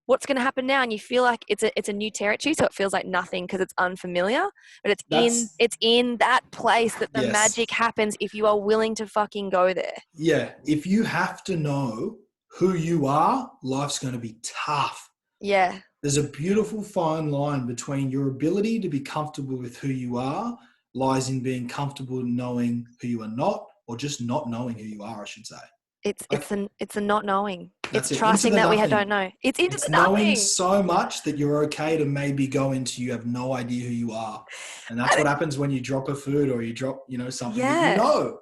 what's going to happen now? And you feel like it's a new territory. So it feels like nothing because it's unfamiliar, but it's in that place that the Yes. magic happens if you are willing to fucking go there. Yeah. If you have to know who you are, life's going to be tough. Yeah. There's a beautiful fine line between your ability to be comfortable with who you are lies in being comfortable knowing who you are not, or just not knowing who you are, I should say. It's the not knowing. That's It's it. Into trusting the that we nothing. don't know. It's into the knowing nothing. so much that you're okay to maybe go into you have no idea who you are. And that's what happens when you drop a food or you drop, something that you know.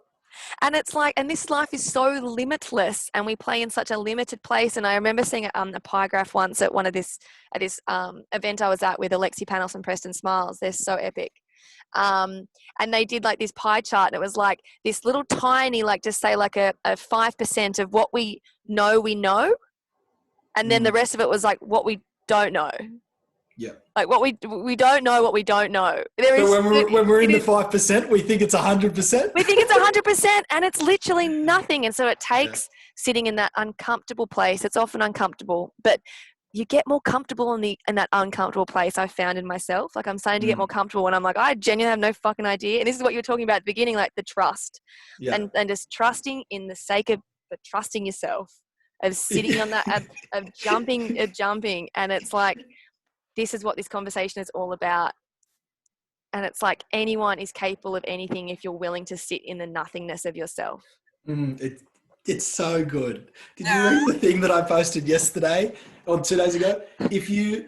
And it's like, and this life is so limitless, and we play in such a limited place. And I remember seeing a pie graph once at this event I was at with Alexi Panos and Preston Smiles. They're so epic. And they did like this pie chart, and it was like this little tiny, like just say like a 5% of what we know. And then the rest of it was like what we don't know. Yeah. Like what we don't know what we don't know. But when we're in the 5%, we think it's 100%. We think it's 100%, and it's literally nothing. And so it takes sitting in that uncomfortable place. It's often uncomfortable, but you get more comfortable in that uncomfortable place. I found in myself, like I'm starting to get more comfortable when I'm like, I genuinely have no fucking idea. And this is what you were talking about at the beginning, like the trust, and just trusting in the sake of trusting yourself, of sitting on that, of jumping. And it's like, this is what this conversation is all about. And it's like anyone is capable of anything if you're willing to sit in the nothingness of yourself. It's so good. Did you read the thing that I posted yesterday or 2 days ago? If you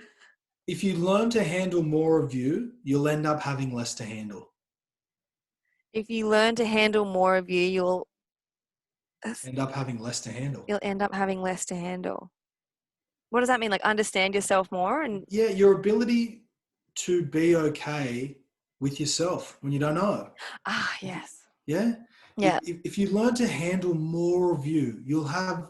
learn to handle more of you, you'll end up having less to handle. If you learn to handle more of you, you'll end up having less to handle. You'll end up having less to handle. What does that mean? Like understand yourself more? And yeah, your ability to be okay with yourself when you don't know. Ah, yes. Yeah? Yeah. If you learn to handle more of you, you'll end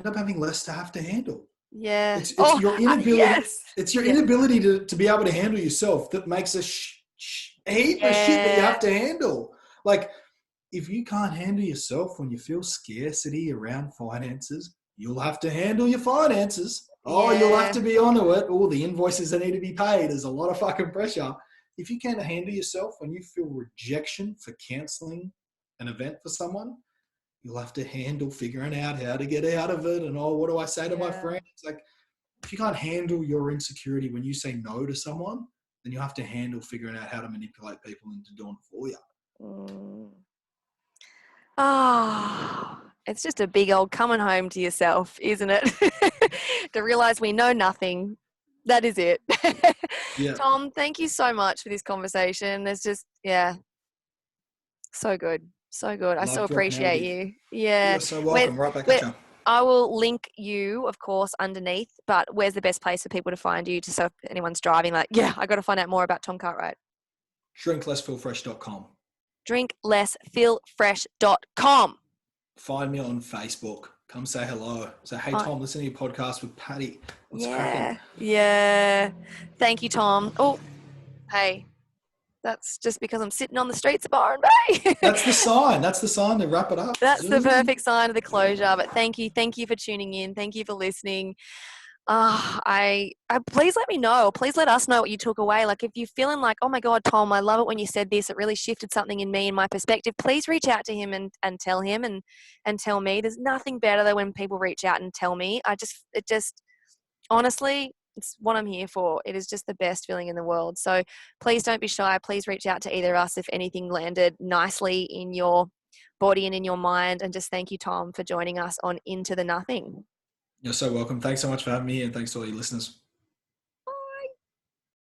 up having less to have to handle. Yeah. It's your inability. Yes. It's your inability to be able to handle yourself that makes a heap of shit that you have to handle. Like, if you can't handle yourself when you feel scarcity around finances, you'll have to handle your finances. Oh, you'll have to be onto it. Oh, the invoices that need to be paid. There's a lot of fucking pressure. If you can't handle yourself when you feel rejection for canceling an event for someone, you'll have to handle figuring out how to get out of it. And what do I say to my friends? Like, if you can't handle your insecurity when you say no to someone, then you have to handle figuring out how to manipulate people into doing it for you. It's just a big old coming home to yourself, isn't it? To realize we know nothing. That is it. Tom, thank you so much for this conversation. It's just, so good. So good. I so appreciate you. Yeah. You're so welcome. Right back at you. I will link you, of course, underneath, but where's the best place for people to find you? So if anyone's driving, like, I got to find out more about Tom Cartwright. Drinklessfeelfresh.com. Drinklessfeelfresh.com. Find me on Facebook. Come say hello. Say, hey, Tom, listen to your podcast with Patty. What's cracking? Yeah. Thank you, Tom. Oh, hey. That's just because I'm sitting on the streets of Byron Bay. That's the sign. That's the sign to wrap it up. That's the perfect sign of the closure. But thank you. Thank you for tuning in. Thank you for listening. I please let me know. Please let us know what you took away. Like if you're feeling like, oh my God, Tom, I love it when you said this. It really shifted something in me and my perspective. Please reach out to him and tell him and tell me. There's nothing better than when people reach out and tell me. Honestly, it's what I'm here for. It is just the best feeling in the world. So please don't be shy. Please reach out to either of us if anything landed nicely in your body and in your mind. And just thank you, Tom, for joining us on Into the Nothing. You're so welcome. Thanks so much for having me, and thanks to all your listeners.